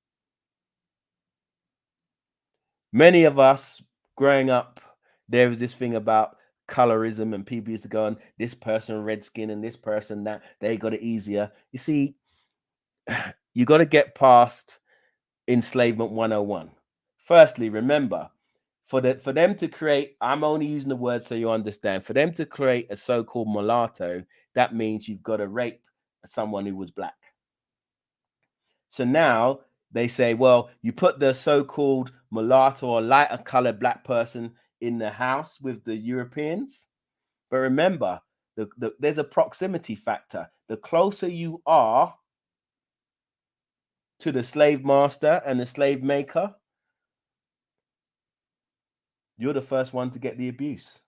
Many of us growing up, there was this thing about colorism, and people used to go on, this person red skin and this person that, they got it easier. You see, you got to get past enslavement 101. Firstly, remember, for them to create, I'm only using the word so you understand, for them to create a so-called mulatto, that means you've got to rape someone who was black. So now they say, well, you put the so-called mulatto or lighter colored black person in the house with the Europeans. But remember, there's a proximity factor. The closer you are to the slave master and the slave maker, you're the first one to get the abuse.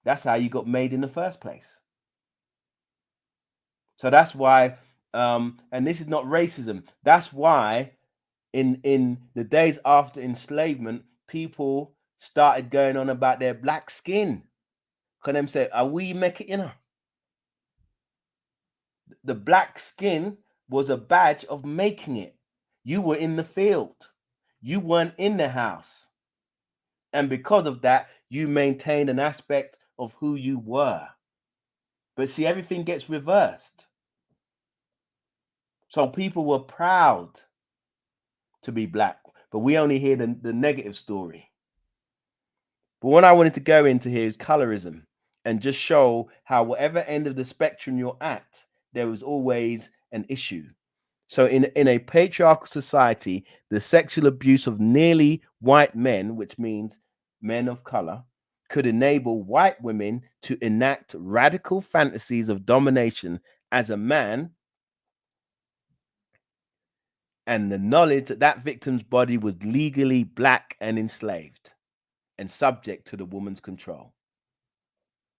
That's how you got made in the first place. So that's why, and this is not racism, that's why in the days after enslavement, people started going on about their black skin. Because them say, are we making, you know? The black skin was a badge of making it. You were in the field. You weren't in the house. And because of that, you maintained an aspect of who you were. But see, everything gets reversed. So people were proud to be black, but we only hear the negative story. But what I wanted to go into here is colorism, and just show how whatever end of the spectrum you're at, there is always an issue. So in a patriarchal society, the sexual abuse of nearly white men, which means men of color, could enable white women to enact radical fantasies of domination as a man, and the knowledge that that victim's body was legally black and enslaved and subject to the woman's control.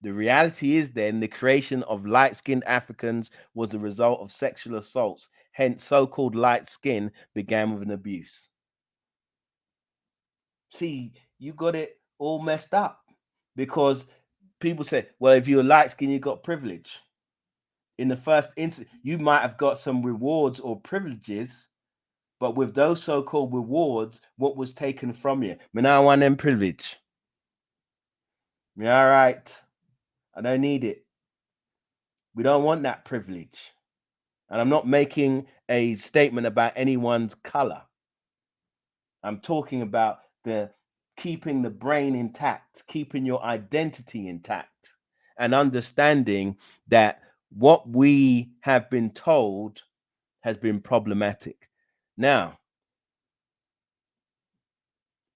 The reality is then the creation of light-skinned Africans was the result of sexual assaults. Hence, so-called light skin began with an abuse. See, you got it all messed up because people say, well, if you're light skinned, you got privilege. In the first instance, you might have got some rewards or privileges, but with those so-called rewards, what was taken from you? Me now want them privilege. Me all right. I don't need it. We don't want that privilege. And I'm not making a statement about anyone's color. I'm talking about the keeping the brain intact, keeping your identity intact, and understanding that what we have been told has been problematic. Now,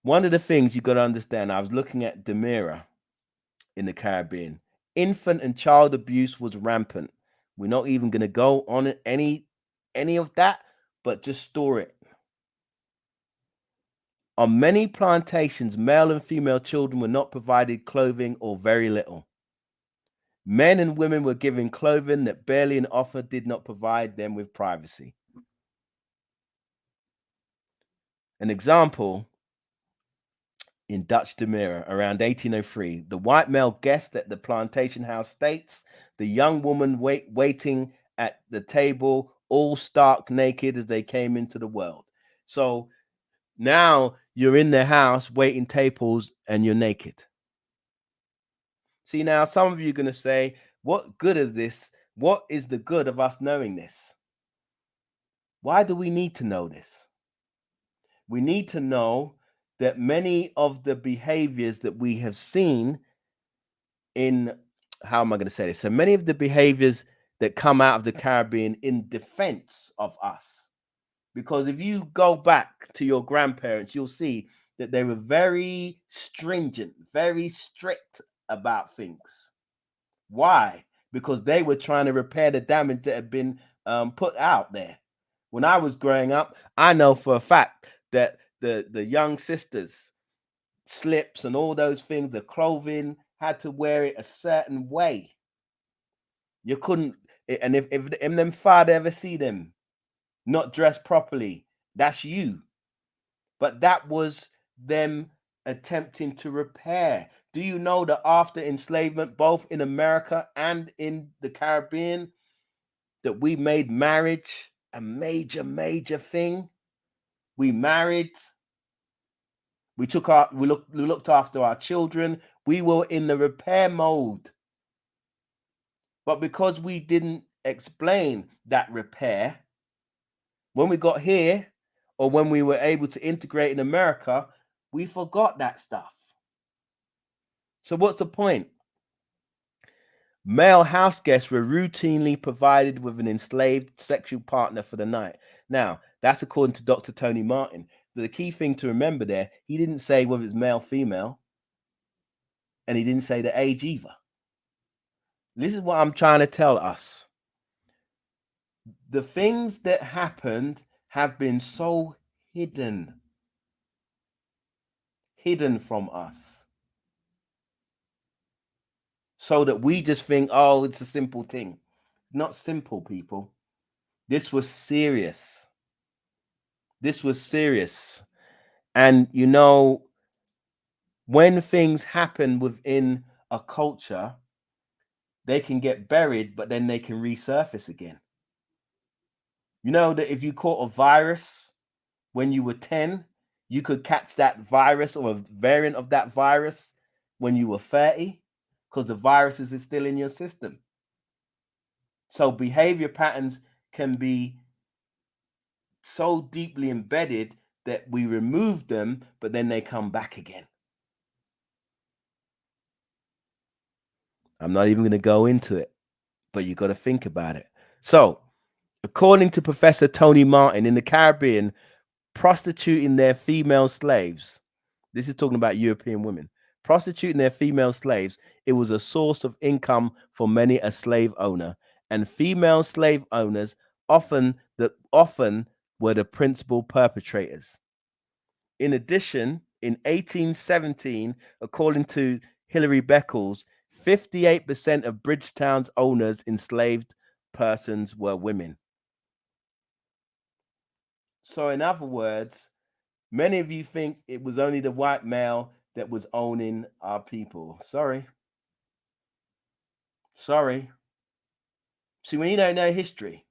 one of the things you got to understand, I was looking at Demira in the Caribbean. Infant and child abuse was rampant. We're not even going to go on any of that, but just store it. On many plantations, male and female children were not provided clothing or very little. Men and women were given clothing that barely an offer did not provide them with privacy. An example, in Dutch Demira around 1803, the white male guest at the plantation house states the young woman waiting at the table, all stark naked as they came into the world. So now you're in the house waiting tables and you're naked. See, now some of you are going to say, what good is this? What is the good of us knowing this? Why do we need to know this? We need to know that many of the behaviors that we have seen in, how am I going to say this? So many of the behaviors that come out of the Caribbean in defense of us. Because if you go back to your grandparents, you'll see that they were very stringent, very strict about things. Why? Because they were trying to repair the damage that had been put out there. When I was growing up, I know for a fact that the young sisters, slips and all those things, the clothing, had to wear it a certain way. You couldn't, and if them father ever see them not dressed properly, that's you. But that was them attempting to repair. Do you know that after enslavement, both in America and in the Caribbean, that we made marriage a major thing? We married. We looked after our children. We were in the repair mode. But because we didn't explain that repair, when we got here, or when we were able to integrate in America, we forgot that stuff. So what's the point? Male house guests were routinely provided with an enslaved sexual partner for the night. Now, that's according to Dr. Tony Martin. But the key thing to remember there, he didn't say whether it's male, female, and he didn't say the age either. This is what I'm trying to tell us. The things that happened have been so hidden from us, so that we just think, oh, it's a simple thing. Not simple, people. This was serious. This was serious. And you know, when things happen within a culture, they can get buried, but then they can resurface again. You know that if you caught a virus when you were 10, you could catch that virus or a variant of that virus when you were 30, because the virus is still in your system. So behavior patterns can be so deeply embedded that we remove them, but then they come back again. I'm not even going to go into it, but you got to think about it. So, according to Professor Tony Martin, in the Caribbean, prostituting their female slaves, this is talking about European women, prostituting their female slaves, it was a source of income for many a slave owner, and female slave owners often were the principal perpetrators. In addition, in 1817, according to Hilary Beckles, 58% of Bridgetown's owners enslaved persons were women. So in other words, many of you think it was only the white male that was owning our people. Sorry. See, when you don't know history,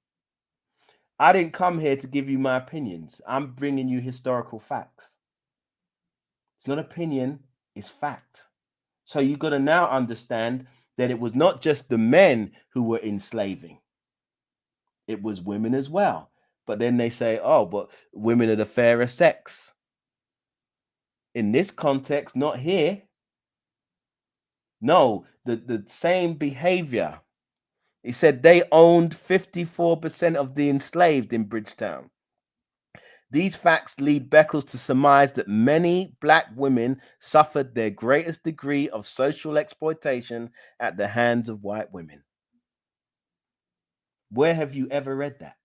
I didn't come here to give you my opinions. I'm bringing you historical facts. It's not opinion, it's fact. So you got to now understand that it was not just the men who were enslaving. It was women as well. But then they say, oh, but women are the fairer sex. In this context, not here. No, the same behavior. He said they owned 54% of the enslaved in Bridgetown. These facts lead Beckles to surmise that many black women suffered their greatest degree of social exploitation at the hands of white women. Where have you ever read that?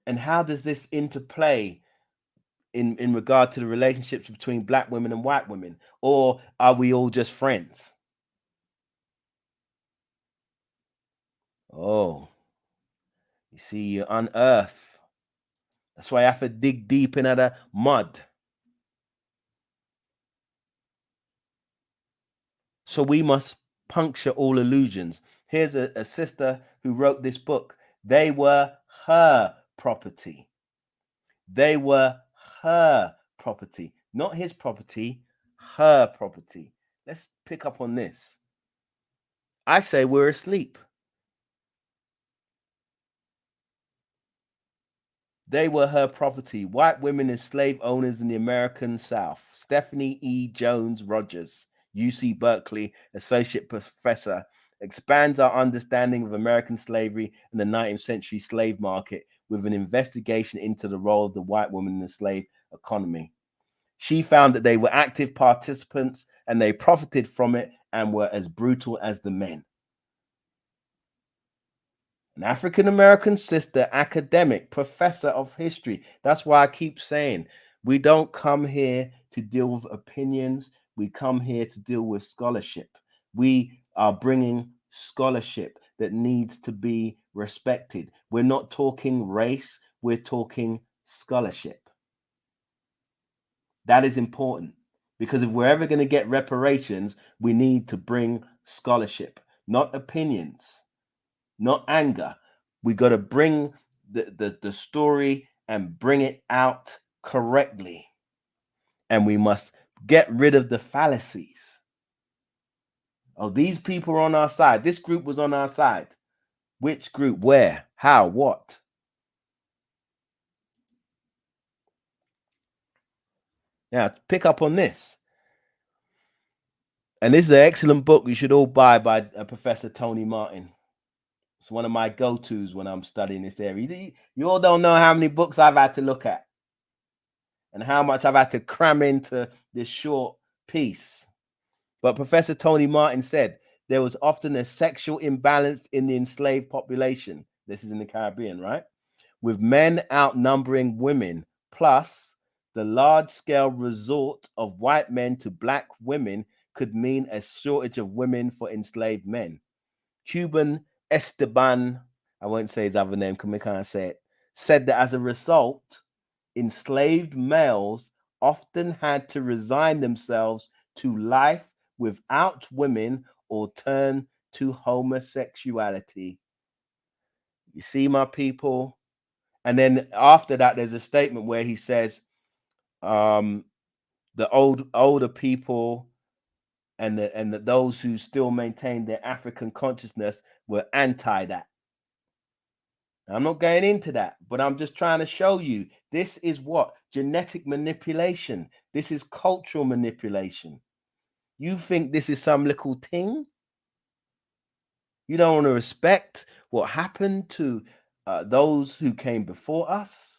And how does this interplay in regard to the relationships between black women and white women? Or are we all just friends? Oh, you see, you unearth. That's why I have to dig deep into the mud. So we must puncture all illusions. Here's a sister who wrote this book. They were her property. They were her property, not his property, her property. Let's pick up on this. I say we're asleep. They were her property. White women as slave owners in the American South. Stephanie E. Jones Rogers, UC Berkeley, associate professor, expands our understanding of American slavery and the 19th century slave market with an investigation into the role of the white woman in the slave economy. She found that they were active participants and they profited from it and were as brutal as the men. An African-American sister, academic, professor of history. That's why I keep saying we don't come here to deal with opinions. We come here to deal with scholarship. We are bringing scholarship that needs to be respected. We're not talking race. We're talking scholarship. That is important because if we're ever going to get reparations, we need to bring scholarship, not opinions, not anger. We got to bring the story and bring it out correctly. And we must get rid of the fallacies. Oh, these people are on our side. This group was on our side. Which group? Where? How? What? Now, pick up on this. And this is an excellent book you should all buy by Professor Tony Martin. It's one of my go-tos when I'm studying this area. You all don't know how many books I've had to look at and how much I've had to cram into this short piece. But Professor Tony Martin said there was often a sexual imbalance in the enslaved population. This is in the Caribbean, right? With men outnumbering women, plus the large-scale resort of white men to black women could mean a shortage of women for enslaved men. Cuban Esteban, I won't say his other name because we can't say it, said that as a result, enslaved males often had to resign themselves to life without women or turn to homosexuality. You see, my people? And then after that, there's a statement where he says, the older people and those who still maintain their African consciousness were anti that. I'm not going into that, but I'm just trying to show you this is what genetic manipulation. This is cultural manipulation. You think this is some little thing? You don't want to respect what happened to those who came before us?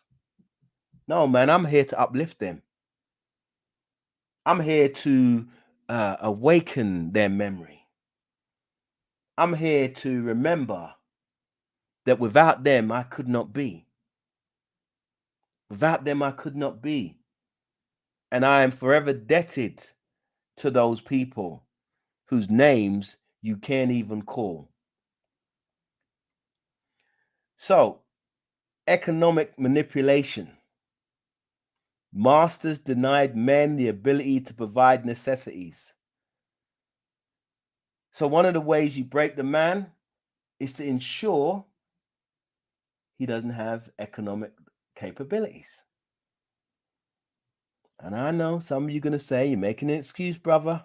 No, man, I'm here to uplift them. I'm here to awaken their memory. I'm here to remember that without them, I could not be. Without them, I could not be. And I am forever indebted to those people whose names you can't even call. So, economic manipulation. Masters denied men the ability to provide necessities. So, one of the ways you break the man is to ensure he doesn't have economic capabilities. And I know some of you are going to say, you're making an excuse, brother.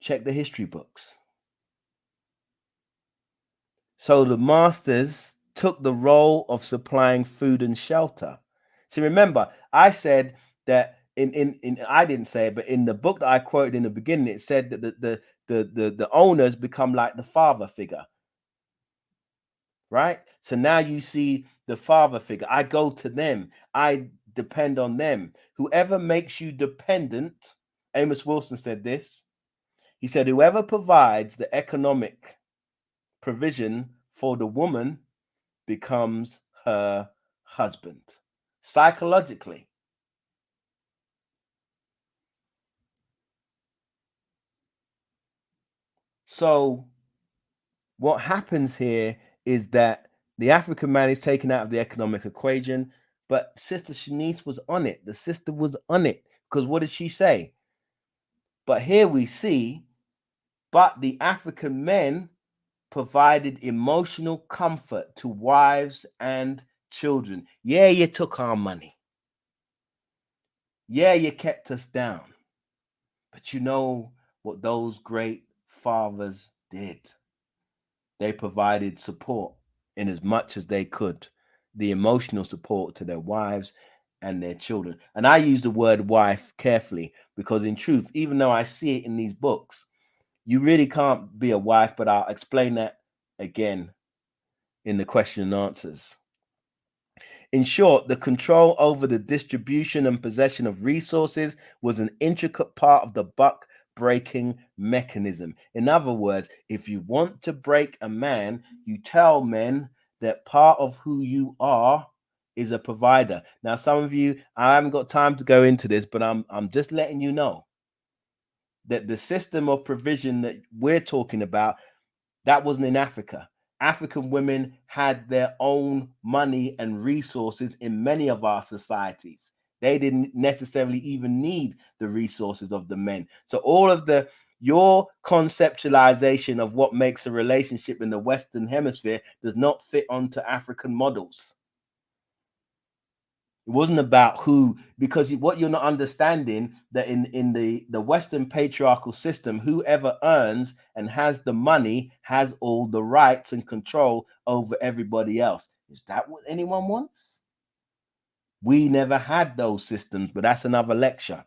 Check the history books. So the masters took the role of supplying food and shelter. See, remember, I said that in I didn't say it, but in the book that I quoted in the beginning, it said that the owners become like the father figure, right? So now you see the father figure. I go to them. I depend on them. Whoever makes you dependent, Amos Wilson said this. He said, whoever provides the economic provision for the woman becomes her husband psychologically. So what happens here is that the African man is taken out of the economic equation, but Sister Shanice was on it. The sister was on it because what did she say? But here we see, but the African men provided emotional comfort to wives and children. Yeah, you took our money. Yeah, you kept us down. But you know what those great fathers did? They provided support in as much as they could, the emotional support to their wives and their children. And I use the word wife carefully because, in truth, even though I see it in these books, you really can't be a wife, but I'll explain that again in the question and answers. In short, the control over the distribution and possession of resources was an intricate part of the buck breaking mechanism. In other words, if you want to break a man, you tell men that part of who you are is a provider. Now, some of you, I haven't got time to go into this, but I'm just letting you know that the system of provision that we're talking about, that wasn't in Africa. African women had their own money and resources in many of our societies. They didn't necessarily even need the resources of the men. So all of your conceptualization of what makes a relationship in the Western Hemisphere does not fit onto African models. It wasn't about who, because what you're not understanding that in the Western patriarchal system, whoever earns and has the money has all the rights and control over everybody else. Is that what anyone wants? We never had those systems, but that's another lecture.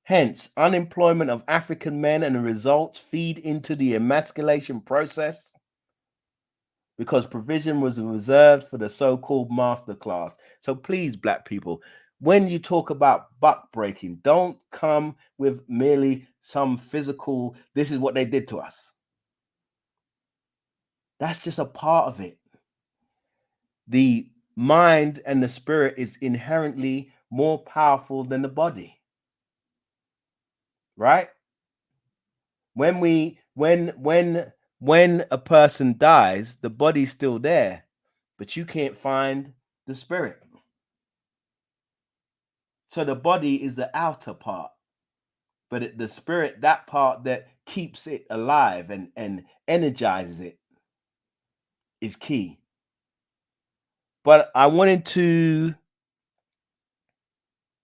Hence, unemployment of African men and the results feed into the emasculation process, because provision was reserved for the so-called master class. So please, black people, when you talk about buck breaking, don't come with merely some physical, this is what they did to us. That's just a part of it. The mind and the spirit is inherently more powerful than the body. Right? When a person dies, the body's still there, but you can't find the spirit. So the body is the outer part, but the spirit, that part that keeps it alive and energizes it, is key. But I wanted to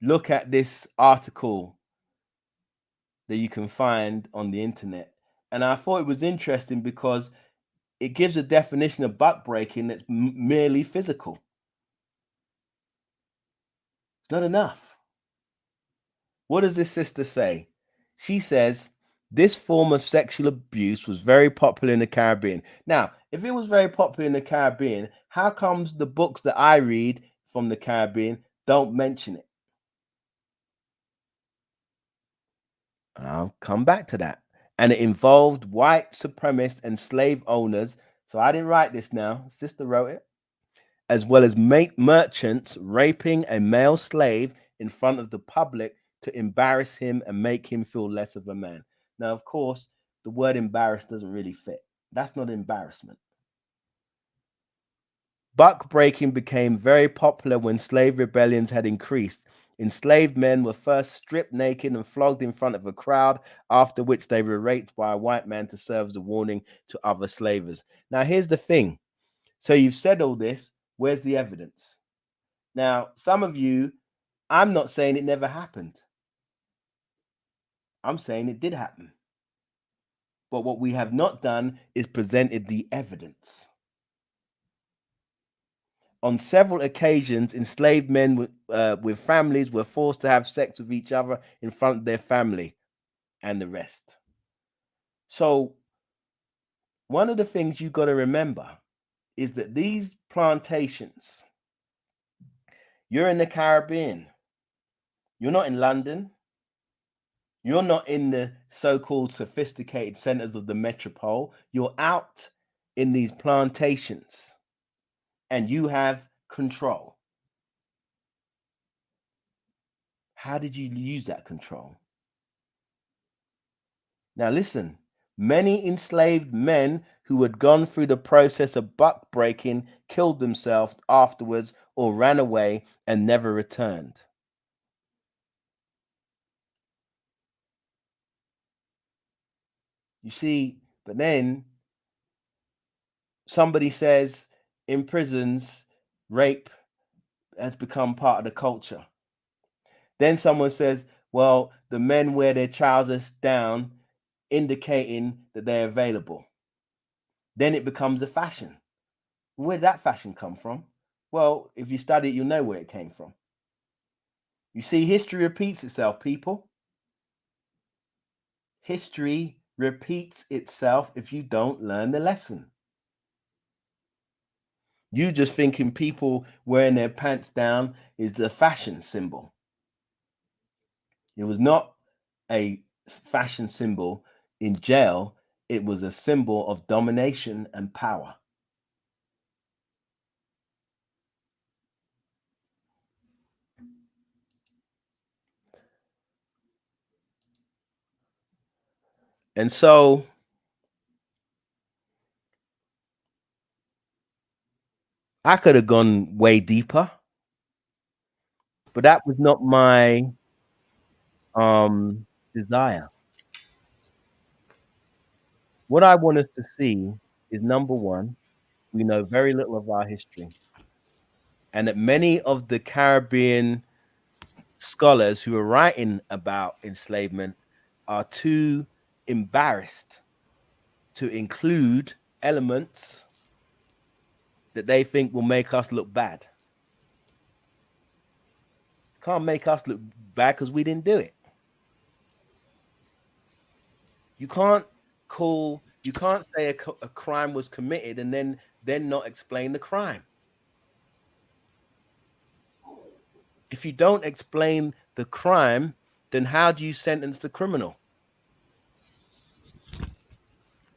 look at this article that you can find on the internet. And I thought it was interesting because it gives a definition of buck breaking that's merely physical. It's not enough. What does this sister say? She says, this form of sexual abuse was very popular in the Caribbean. Now, if it was very popular in the Caribbean, how comes the books that I read from the Caribbean don't mention it? I'll come back to that. And it involved white supremacist and slave owners. So I didn't write this now. Sister wrote it. As well as merchants raping a male slave in front of the public to embarrass him and make him feel less of a man. Now, of course, the word embarrass doesn't really fit. That's not embarrassment. Buck breaking became very popular when slave rebellions had increased. Enslaved men were first stripped naked and flogged in front of a crowd, after which they were raped by a white man to serve as a warning to other slavers. Now, here's the thing. So you've said all this. Where's the evidence? Now, some of you, I'm not saying it never happened. I'm saying it did happen. But what we have not done is presented the evidence. On several occasions, enslaved men with families were forced to have sex with each other in front of their family and the rest. So, one of the things you got to remember is that these plantations, you're in the Caribbean, you're not in London, you're not in the so called sophisticated centers of the metropole, you're out in these plantations and you have control. How did you use that control? Now, listen, many enslaved men who had gone through the process of buck breaking killed themselves afterwards or ran away and never returned. You see, but then somebody says in prisons, rape has become part of the culture. Then someone says, well, the men wear their trousers down, indicating that they're available. Then it becomes a fashion. Where did that fashion come from? Well, if you study it, you'll know where it came from. You see, history repeats itself, people. History repeats itself if you don't learn the lesson. You just thinking people wearing their pants down is a fashion symbol. It was not a fashion symbol in jail, it was a symbol of domination and power. And so I could have gone way deeper, but that was not my desire. What I want us to see is number one, we know very little of our history, and that many of the Caribbean scholars who are writing about enslavement are too embarrassed to include elements that they think will make us look bad. Can't make us look bad because we didn't do it. You can't say a crime was committed and then not explain the crime. If you don't explain the crime, then how do you sentence the criminal?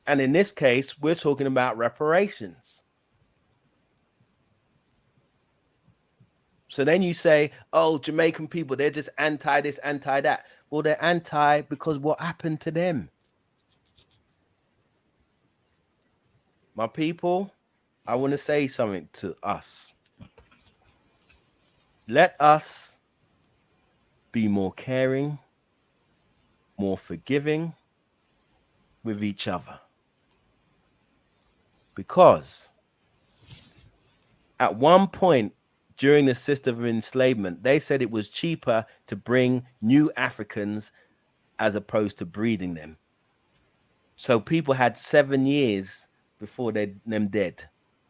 And in this case, we're talking about reparations. So then you say, oh, Jamaican people, they're just anti this, anti that. Well, they're anti because what happened to them? My people, I want to say something to us. Let us be more caring, more forgiving with each other. Because at one point during the system of enslavement, they said it was cheaper to bring new Africans as opposed to breeding them. So people had 7 years before them dead,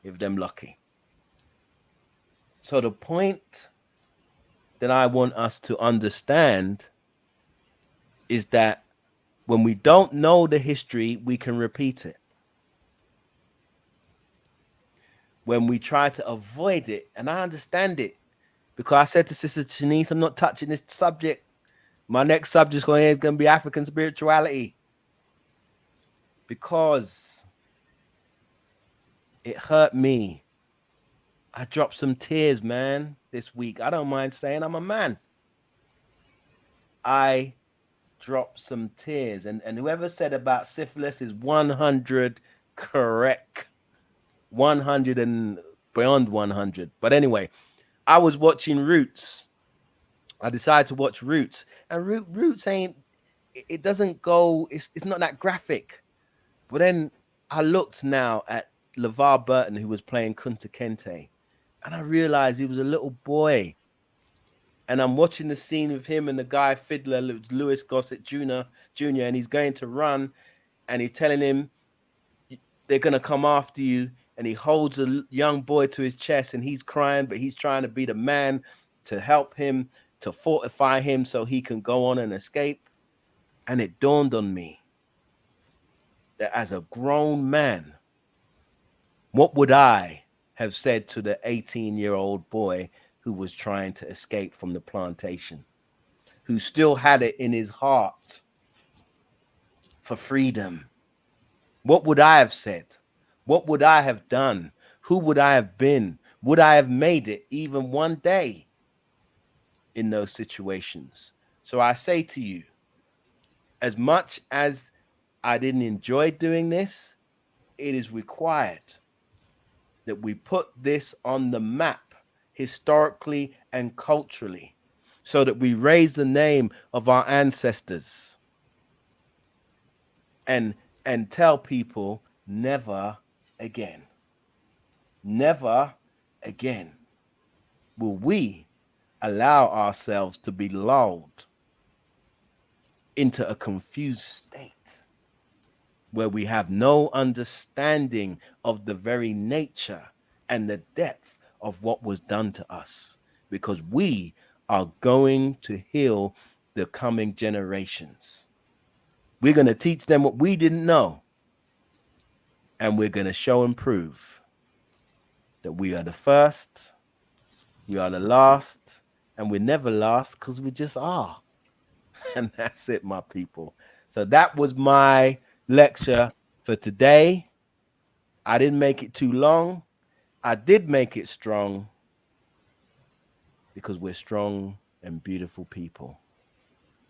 if them lucky. So the point that I want us to understand is that when we don't know the history, we can repeat it. When we try to avoid it, and I understand it, because I said to Sister Shanice, I'm not touching this subject. My next subject is going to be African spirituality. Because it hurt me. I dropped some tears, man, this week. I don't mind saying I'm a man. I dropped some tears. And whoever said about syphilis is 100 correct. 100 and beyond 100. But anyway, I was watching Roots. I decided to watch Roots. And Roots ain't, it doesn't go, it's not that graphic. But then I looked now at LeVar Burton, who was playing Kunta Kinte, and I realized he was a little boy. And I'm watching the scene with him and the guy fiddler, Louis Gossett Jr., and he's going to run. and he's telling him they're going to come after you. And he holds a young boy to his chest and he's crying, but he's trying to be the man to help him, to fortify him so he can go on and escape. And it dawned on me that as a grown man, what would I have said to the 18-year-old boy who was trying to escape from the plantation, who still had it in his heart for freedom? What would I have said? What would I have done? Who would I have been? Would I have made it even one day in those situations? So I say to you, as much as I didn't enjoy doing this, it is required that we put this on the map historically and culturally so that we raise the name of our ancestors and tell people never again. Never again will we allow ourselves to be lulled into a confused state where we have no understanding of the very nature and the depth of what was done to us, because we are going to heal the coming generations. We're going to teach them what we didn't know, and we're going to show and prove that we are the first, we are the last, and we're never last because we just are. And that's it, my people. So that was my lecture for today. I didn't make it too long. I did make it strong because we're strong and beautiful people.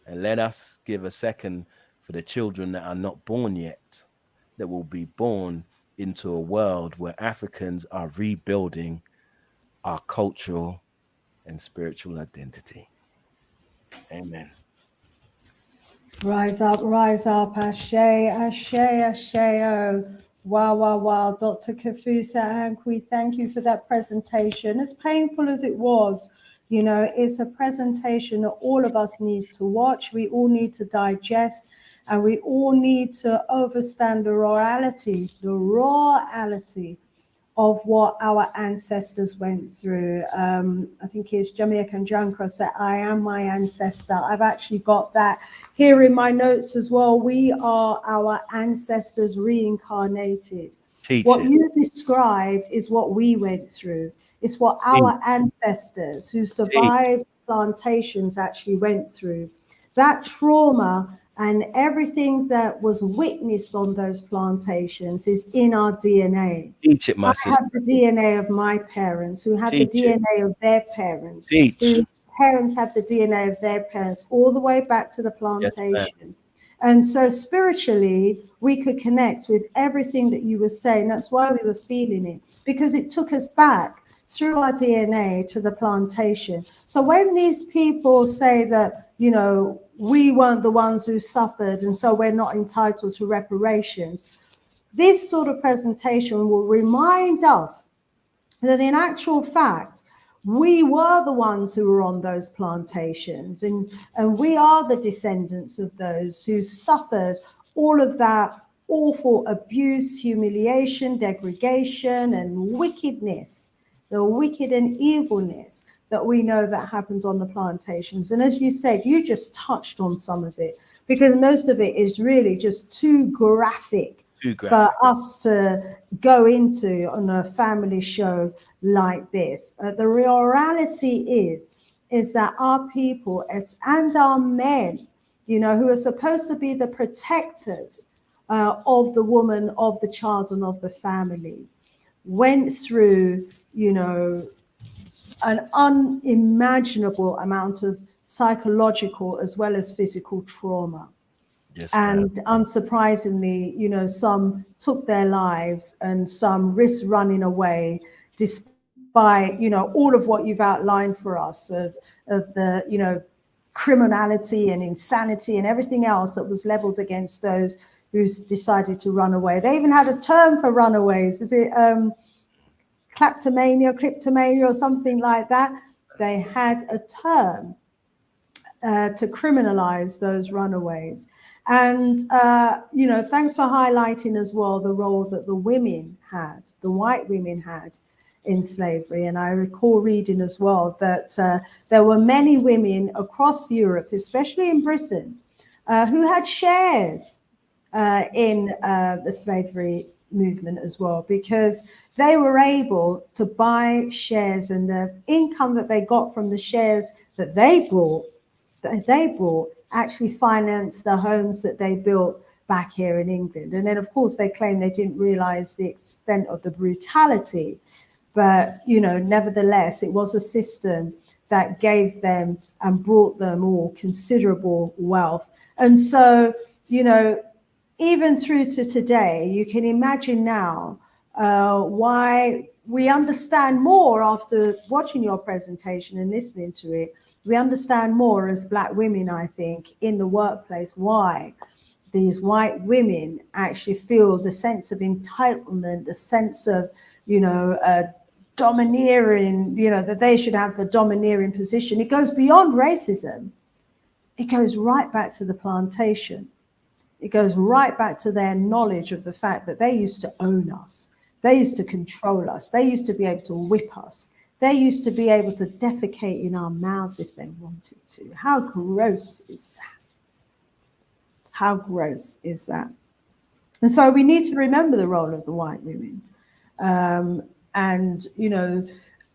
And let us give a second for the children that are not born yet, that will be born into a world where Africans are rebuilding our cultural and spiritual identity. Amen. Rise up, Ashe, Ashe, Ashe, oh. Wow, wow, wow. Dr. Kafusa, Ankh, we thank you for that presentation. As painful as it was, you know, it's a presentation that all of us need to watch. We all need to digest, and we all need to understand the rawality of what our ancestors went through. I think it's Jamaican Junko said, I am my ancestor. I've actually got that here in my notes as well. We are our ancestors reincarnated. Teach What it. you described is what we went through. It's what Teach. our ancestors who Teach. survived plantations actually went through. That trauma and everything that was witnessed on those plantations is in our DNA. Teach it, I my sister. have the DNA of my parents, who had the Teach it. DNA of their parents, Teach. whose parents had the DNA of their parents, all the way back to the Yes, ma'am. plantation. And so spiritually, we could connect with everything that you were saying. That's why we were feeling it, because it took us back through our DNA to the plantation. So when these people say that, you know, we weren't the ones who suffered and so we're not entitled to reparations, this sort of presentation will remind us that in actual fact, we were the ones who were on those plantations, and we are the descendants of those who suffered all of that awful abuse, humiliation, degradation, and wickedness, the wicked and evilness that we know that happens on the plantations. And as you said, you just touched on some of it, because most of it is really just too graphic Too for graphic. us to go into on a family show like this. The reality is that our people and our men, you know, who are supposed to be the protectors of the woman, of the child, and of the family, went through, you know, an unimaginable amount of psychological as well as physical trauma. Yes, ma'am. And unsurprisingly, you know, some took their lives and some risked running away, despite, you know, all of what you've outlined for us of the, you know, criminality and insanity and everything else that was leveled against those who decided to run away. They even had a term for runaways. Is it kleptomania or something like that? They had a term to criminalize those runaways. And, thanks for highlighting as well the role that the women had, the white women had in slavery. And I recall reading as well that there were many women across Europe, especially in Britain, who had shares in the slavery movement as well, because they were able to buy shares, and the income that they got from the shares that they brought actually financed the homes that they built back here in England. And then, of course, they claim they didn't realize the extent of the brutality. But, nevertheless, it was a system that gave them and brought them all considerable wealth. And so, even through to today, you can imagine now why we understand more after watching your presentation and listening to it. We understand more as Black women, I think, in the workplace, why these white women actually feel the sense of entitlement, the sense of, domineering, that they should have the domineering position. It goes beyond racism. It goes right back to the plantation. It goes right back to their knowledge of the fact that they used to own us. They used to control us. They used to be able to whip us. They used to be able to defecate in our mouths if they wanted to. How gross is that? How gross is that? And so we need to remember the role of the white women.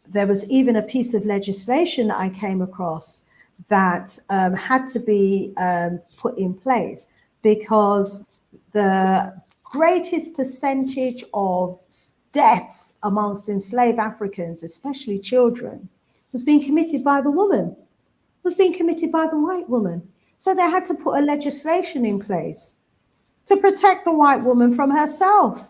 There was even a piece of legislation that I came across that had to be put in place, because the greatest percentage of deaths amongst enslaved Africans, especially children, was being committed by the woman, was being committed by the white woman. So they had to put a legislation in place to protect the white woman from herself.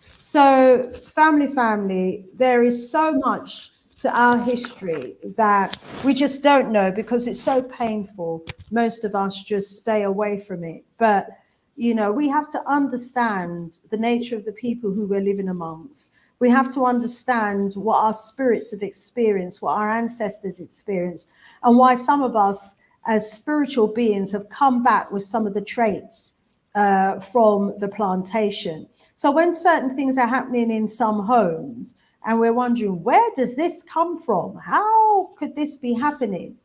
So, family, there is so much to our history that we just don't know because it's so painful. Most of us just stay away from it. But, we have to understand the nature of the people who we're living amongst. We have to understand what our spirits have experienced, what our ancestors experienced, and why some of us as spiritual beings have come back with some of the traits from the plantation. So when certain things are happening in some homes and we're wondering, where does this come from? How could this be happening?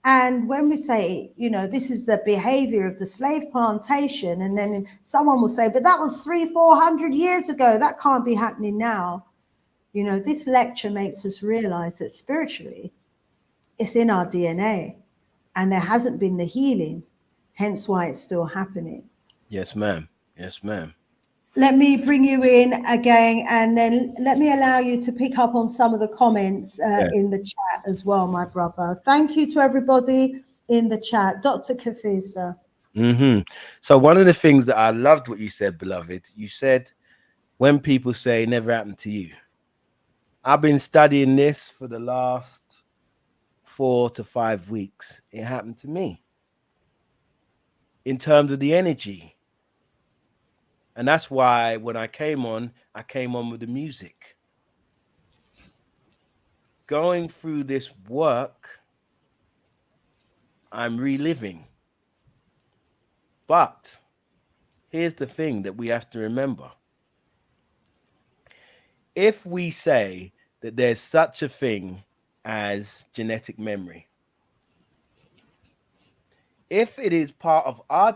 And when we say, this is the behavior of the slave plantation, and then someone will say, but that was 300-400 years ago. That can't be happening now. This lecture makes us realize that spiritually, it's in our DNA, and there hasn't been the healing, hence why it's still happening. Yes, ma'am. Yes, ma'am. Let me bring you in again, and then let me allow you to pick up on some of the comments in the chat as well, my brother. Thank you to everybody in the chat. Dr. Kafusa. So one of the things that I loved what you said, beloved, you said, when people say it never happened to you. I've been studying this for the last 4 to 5 weeks. It happened to me in terms of the energy. And that's why when I came on with the music. Going through this work, I'm reliving. But here's the thing that we have to remember. If we say that there's such a thing as genetic memory, if it is part of our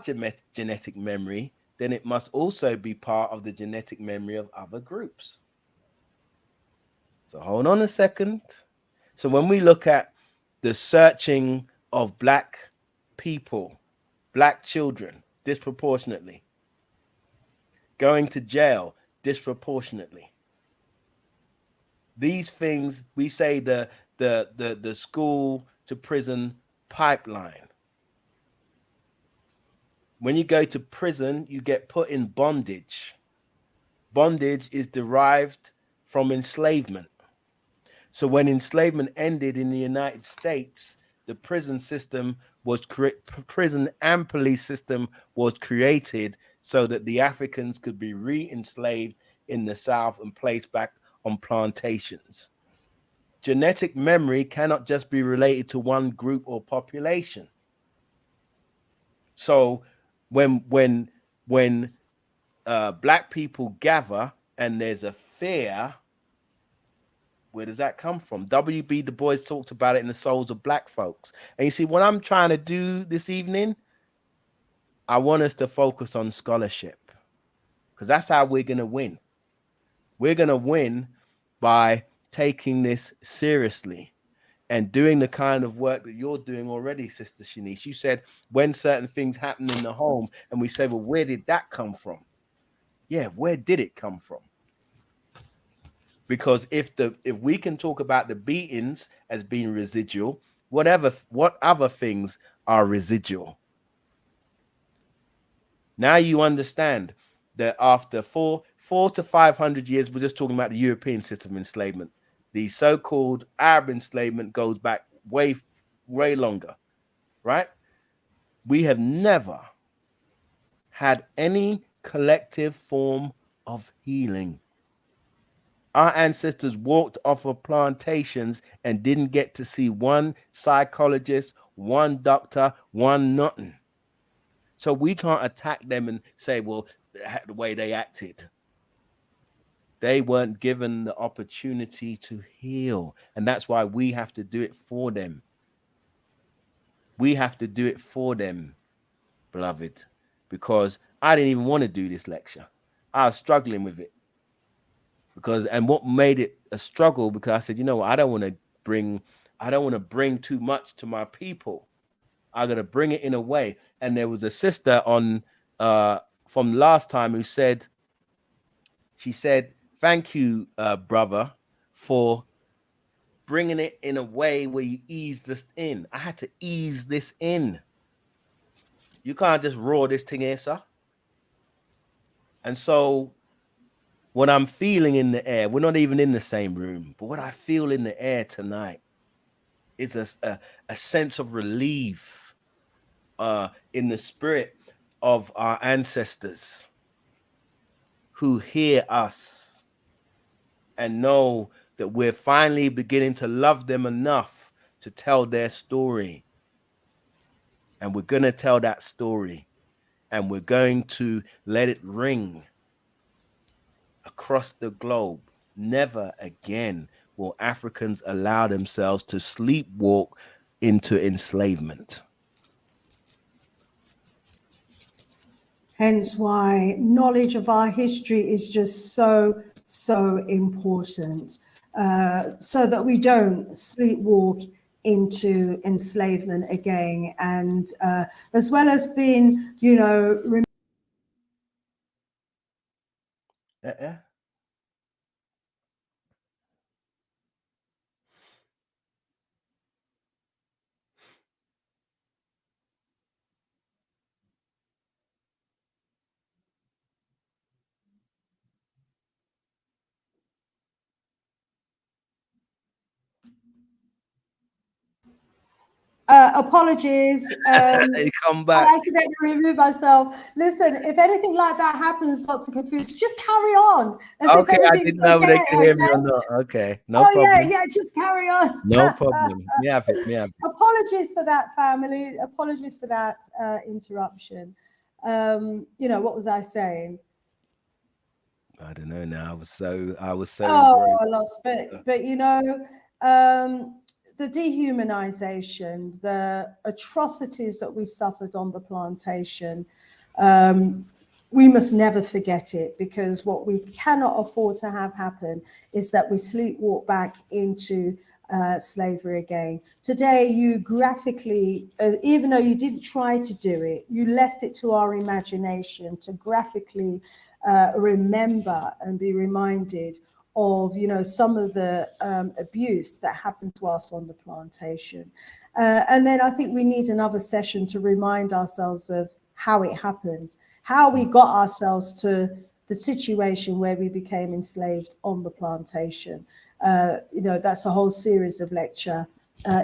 genetic memory, then it must also be part of the genetic memory of other groups. So hold on a second. So when we look at the searching of Black people, Black children disproportionately, going to jail disproportionately, these things, we say the school to prison pipeline. When you go to prison, you get put in bondage. Bondage is derived from enslavement. So when enslavement ended in the United States, the prison system was prison and police system was created so that the Africans could be re-enslaved in the South and placed back on plantations. Genetic memory cannot just be related to one group or population. So when black people gather and there's a fear, where does that come from? W.B. Du Bois talked about it in The Souls of Black Folks. And you see, what I'm trying to do this evening, I want us to focus on scholarship, because that's how we're going to win. We're going to win by taking this seriously and doing the kind of work that you're doing already, Sister Shanice. You said when certain things happen in the home, and we say, well, where did that come from? Yeah, where did it come from? Because if we can talk about the beatings as being residual, what other things are residual? Now you understand that after four to 500 years, we're just talking about the European system of enslavement. The so-called Arab enslavement goes back way longer, right? We have never had any collective form of healing. Our ancestors walked off of plantations and didn't get to see one psychologist, one doctor, one nothing. So we can't attack them and say, well, the way they acted. They weren't given the opportunity to heal. And that's why we have to do it for them. We have to do it for them, beloved, because I didn't even want to do this lecture. I was struggling with it. And what made it a struggle, because I said, you know what, I don't want to bring too much to my people. I got to bring it in a way. And there was a sister on from last time who said, thank you, brother, for bringing it in a way where you ease this in. I had to ease this in. You can't just roar this thing in, sir. And so what I'm feeling in the air, we're not even in the same room, but what I feel in the air tonight is a sense of relief in the spirit of our ancestors who hear us and know that we're finally beginning to love them enough to tell their story. And we're going to tell that story, and we're going to let it ring across the globe. Never again will Africans allow themselves to sleepwalk into enslavement. Hence why knowledge of our history is just so important, so that we don't sleepwalk into enslavement again, and as well as being, apologies. You come back. I accidentally removed myself. Listen, if anything like that happens, Dr. Kafusa, just carry on. Okay, I didn't know they could hear me or not. Okay, no problem. Yeah, just carry on. No problem. Me have it. Apologies for that, family. Apologies for that interruption. What was I saying? I don't know now. I was so. Oh, I lost it. But the dehumanization, the atrocities that we suffered on the plantation, we must never forget it, because what we cannot afford to have happen is that we sleepwalk back into slavery again. Today, you graphically, even though you didn't try to do it, you left it to our imagination to graphically remember and be reminded of, some of the abuse that happened to us on the plantation. And then I think we need another session to remind ourselves of how it happened, how we got ourselves to the situation where we became enslaved on the plantation. That's a whole series of lecture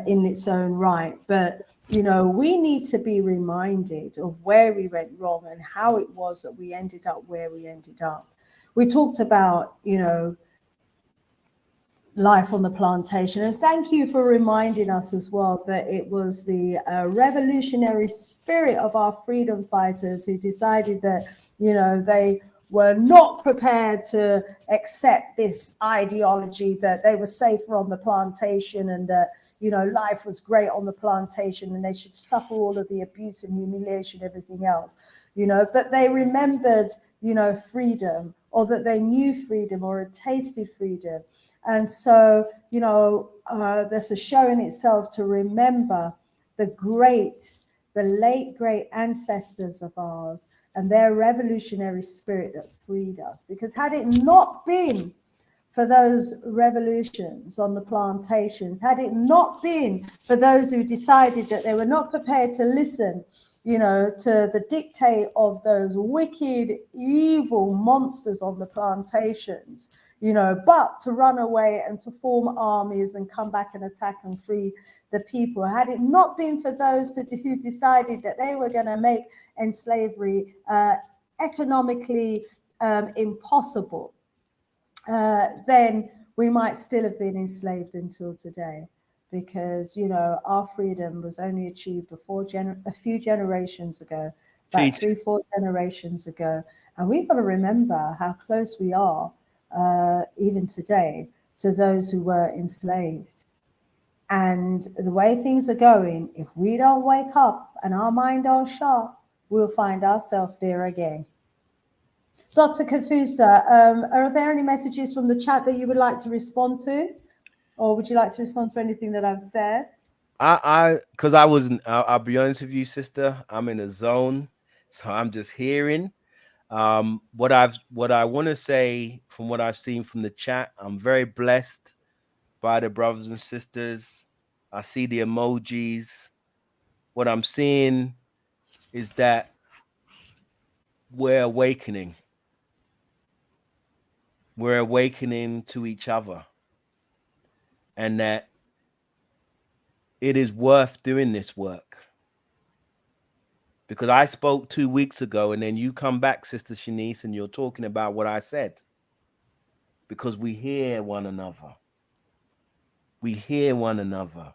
in its own right. But, we need to be reminded of where we went wrong and how it was that we ended up where we ended up. We talked about, life on the plantation. And thank you for reminding us as well that it was the revolutionary spirit of our freedom fighters who decided that, they were not prepared to accept this ideology that they were safer on the plantation and that, life was great on the plantation and they should suffer all of the abuse and humiliation, everything else, but they remembered, freedom, or that they knew freedom or had tasted freedom. And so, there's a show in itself to remember the the late great ancestors of ours and their revolutionary spirit that freed us. Because had it not been for those revolutions on the plantations, had it not been for those who decided that they were not prepared to listen, to the dictate of those wicked, evil monsters on the plantations, but to run away and to form armies and come back and attack and free the people. Had it not been for those who decided that they were going to make slavery economically impossible, then we might still have been enslaved until today, because our freedom was only achieved before a few generations ago, about Teach. 3-4 generations ago. And we've got to remember how close we are, even today, to those who were enslaved. And the way things are going, if we don't wake up and our mind are sharp, we'll find ourselves there again. Dr. Kafusa, are there any messages from the chat that you would like to respond to? Or would you like to respond to anything that I've said? Because I wasn't. I'll be honest with you, sister. I'm in a zone, so I'm just hearing. What I want to say from what I've seen from the chat, I'm very blessed by the brothers and sisters. I see the emojis. What I'm seeing is that we're awakening. We're awakening to each other, and that it is worth doing this work. Because I spoke 2 weeks ago, and then you come back, Sister Shanice, and you're talking about what I said. Because we hear one another. We hear one another.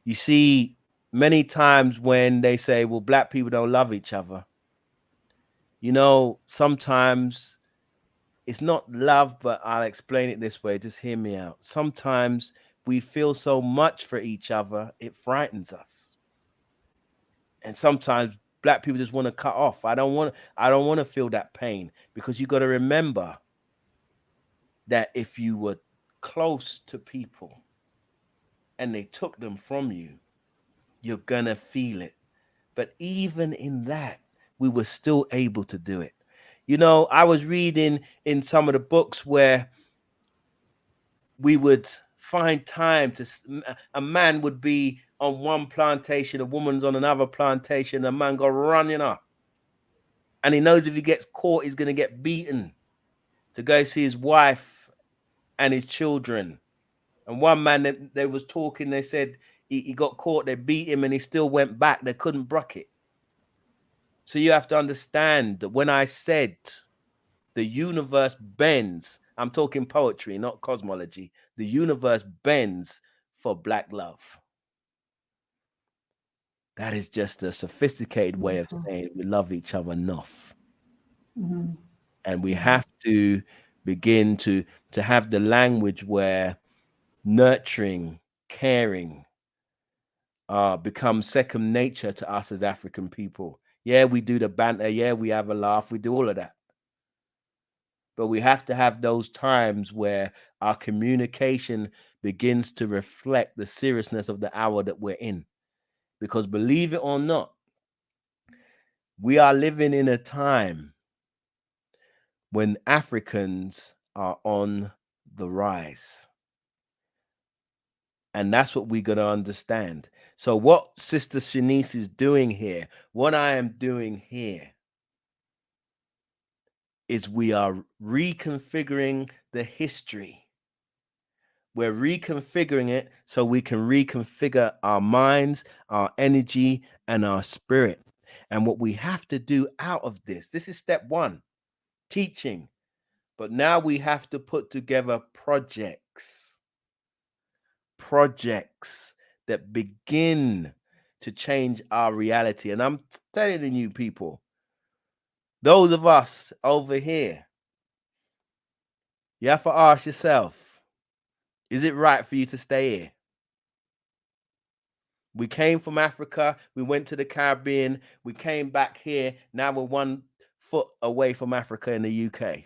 You see, many times when they say, well, black people don't love each other, sometimes it's not love, but I'll explain it this way. Just hear me out. Sometimes we feel so much for each other, it frightens us. And sometimes black people just want to cut off. I don't want to feel that pain, because you got to remember that if you were close to people and they took them from you, you're gonna feel it. But even in that, we were still able to do it. I was reading in some of the books where we would find time a man would be on one plantation, a woman's on another plantation, a man go running up. And he knows if he gets caught, he's going to get beaten to go see his wife and his children. And one man, they was talking, they said he got caught, they beat him, and he still went back. They couldn't bruck it. So you have to understand that when I said the universe bends, I'm talking poetry, not cosmology. The universe bends for black love. That is just a sophisticated way of saying we love each other enough. Mm-hmm. And we have to begin to have the language where nurturing, caring becomes second nature to us as African people. Yeah, we do the banter. Yeah, we have a laugh. We do all of that. But we have to have those times where our communication begins to reflect the seriousness of the hour that we're in. Because believe it or not, we are living in a time when Africans are on the rise. And that's what we got to understand. So what Sister Shanice is doing here, what I am doing here, is we are reconfiguring the history. We're reconfiguring it so we can reconfigure our minds, our energy, and our spirit. And what we have to do out of this is step one, teaching. But now we have to put together projects that begin to change our reality. And I'm telling you, people, those of us over here, you have to ask yourself, is it right for you to stay here? We came from Africa, we went to the Caribbean, we came back here, now we're 1 foot away from Africa in the UK.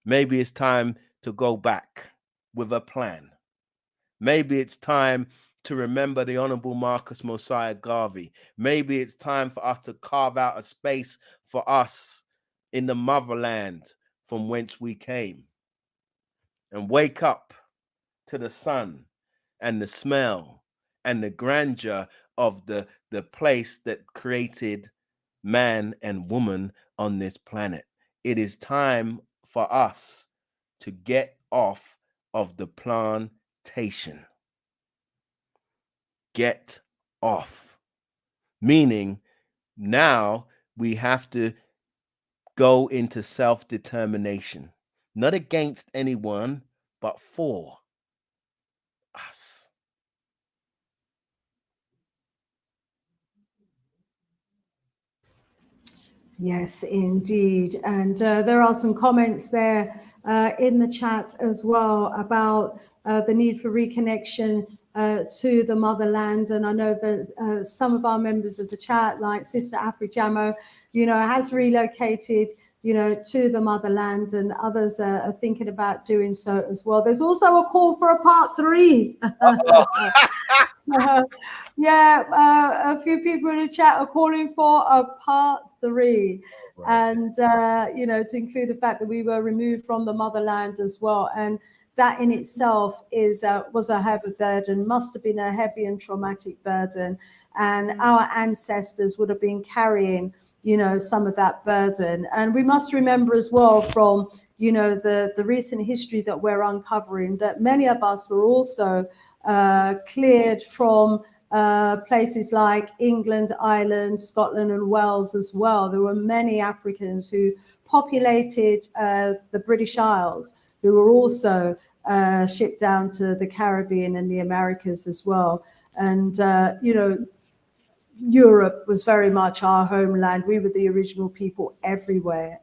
Maybe it's time to go back with a plan. Maybe it's time to remember the Honorable Marcus Mosiah Garvey. Maybe it's time for us to carve out a space for us in the motherland from whence we came and wake up to the sun and the smell and the grandeur of the place that created man and woman on this planet. It is time for us to get off of the plantation. Get off. Meaning now we have to go into self-determination, not against anyone, but for us. Yes, indeed. And there are some comments there in the chat as well about the need for reconnection to the motherland. And I know that some of our members of the chat, like Sister Afrijamo, has relocated, to the motherland, and others are thinking about doing so as well. There's also a call for a part 3. A few people in the chat are calling for a part 3. Right. And, to include the fact that we were removed from the motherland as well. And that in itself was a heavy burden, must have been a heavy and traumatic burden. And our ancestors would have been carrying, some of that burden. And we must remember as well from, the recent history that we're uncovering, that many of us were also cleared from places like England, Ireland, Scotland, and Wales as well. There were many Africans who populated the British Isles, who were also shipped down to the Caribbean and the Americas as well. And, Europe was very much our homeland. We were the original people everywhere.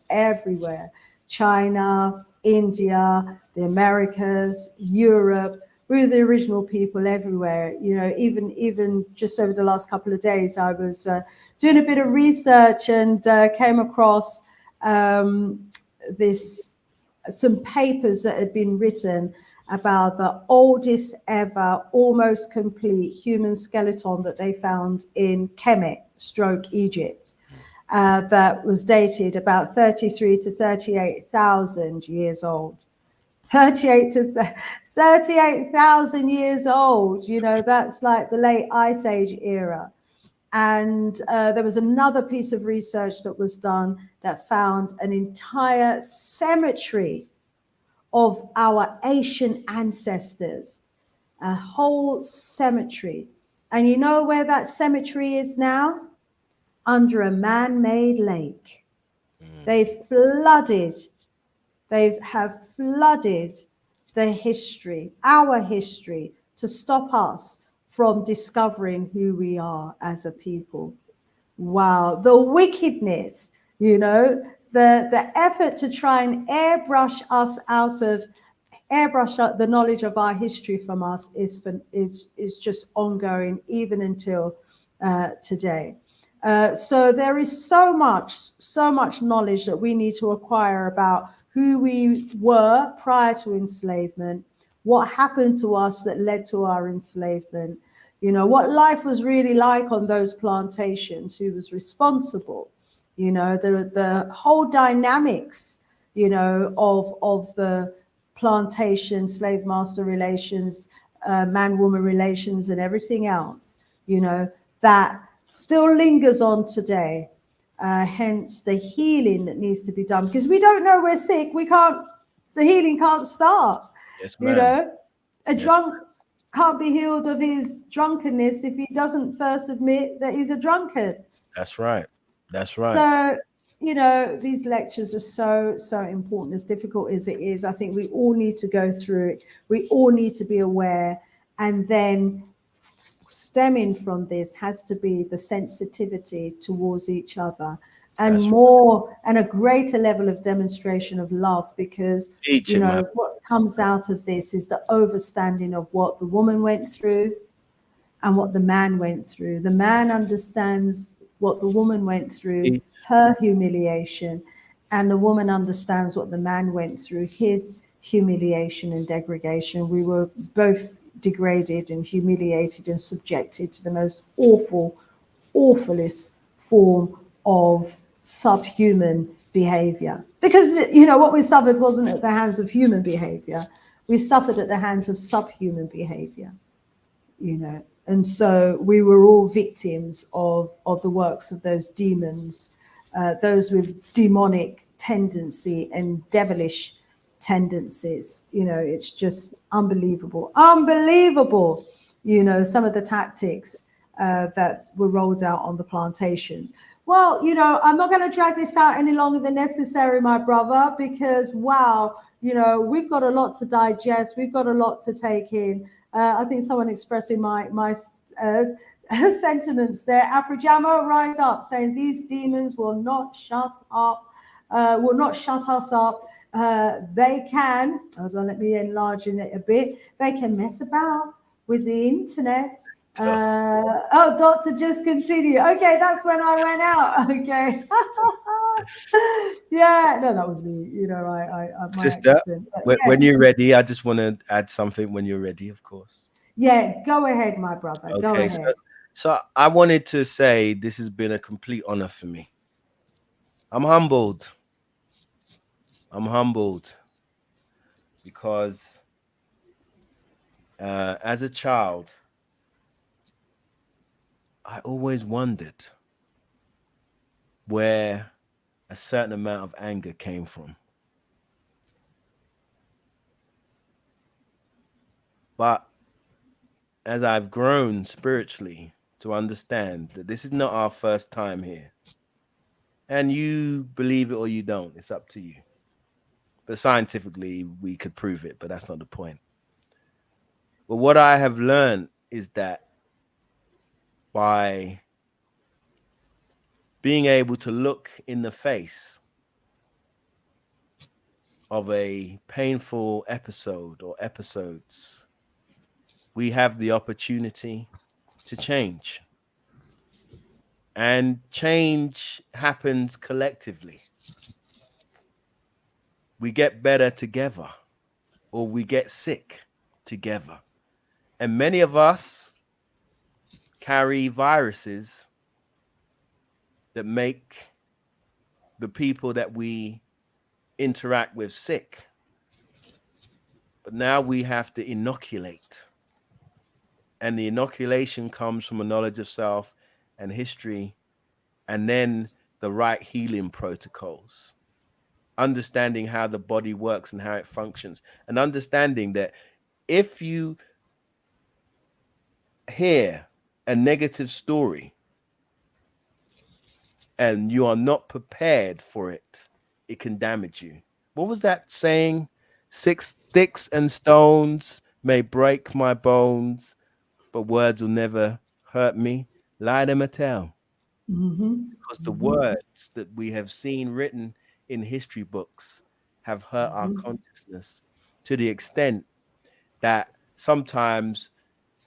China, India, the Americas, Europe. We were the original people everywhere. Even just over the last couple of days, I was doing a bit of research and came across some papers that had been written about the oldest ever, almost complete human skeleton that they found in Kemet, Egypt, that was dated about 33 to 38,000 years old. 38,000 years old, that's like the late Ice Age era. And there was another piece of research that was done that found an entire cemetery of our Asian ancestors, a whole cemetery. And you know where that cemetery is now? Under a man-made lake. They have flooded the history, our history, to stop us from discovering who we are as a people. Wow, the wickedness, the effort to try and airbrush the knowledge of our history from us is just ongoing even until today. So there is so much knowledge that we need to acquire about who we were prior to enslavement, what happened to us that led to our enslavement, what life was really like on those plantations, who was responsible, the whole dynamics, of the plantation, slave master relations, man-woman relations, and everything else, that still lingers on today. Hence the healing that needs to be done, because we don't know we're sick. The healing can't start. Yes, ma'am. Drunk can't be healed of his drunkenness if he doesn't first admit that he's a drunkard. That's right. So you know, these lectures are so, so important, as difficult as it is. I think we all need to go through it. We all need to be aware. And then stemming from this has to be the sensitivity towards each other, and That's more and a greater level of demonstration of love, because teach you it, man. know what comes out of this is the overstanding of what the woman went through and what the man went through. The man understands what the woman went through, Teach. her humiliation, and the woman understands what the man went through, his humiliation and degradation. We were both degraded and humiliated and subjected to the most awful, awfulest form of subhuman behavior. Because, you know, what we suffered wasn't at the hands of human behavior, we suffered at the hands of subhuman behavior, you know. And so we were all victims of the works of those demons, those with demonic tendency and devilish tendencies. You know, it's just unbelievable, unbelievable, you know, some of the tactics that were rolled out on the plantations. Well, you know, I'm not going to drag this out any longer than necessary, my brother, because wow, you know, we've got a lot to digest, we've got a lot to take in. I think someone expressing my uh, sentiments there. Afrojamo, rise up, saying these demons will not shut up, will not shut us up. They can, also let me enlarge in it a bit, they can mess about with the internet. Oh, doctor, just continue. Okay, that's when I went out. Okay. Yeah, no, that was me. You know, my Sister, accident. But when yeah, you're ready, I just want to add something when you're ready, of course. yeah, go ahead, my brother. Go Okay, ahead. so I wanted to say this has been a complete honor for me. I'm humbled. I'm humbled because as a child, I always wondered where a certain amount of anger came from. But as I've grown spiritually to understand that this is not our first time here, and you believe it or you don't, it's up to you. But scientifically, we could prove it, but that's not the point. But what I have learned is that by being able to look in the face of a painful episode or episodes, we have the opportunity to change. And change happens collectively. We get better together or we get sick together. And many of us carry viruses that make the people that we interact with sick. But now we have to inoculate. And the inoculation comes from a knowledge of self and history, and then the right healing protocols, understanding how the body works and how it functions, and understanding that if you hear a negative story and you are not prepared for it, it can damage you. What was that saying? Six sticks and stones may break my bones, but words will never hurt me. Lie them a tell. Mm-hmm. Because the Mm-hmm. words that we have seen written in history books have hurt our Mm-hmm. consciousness to the extent that sometimes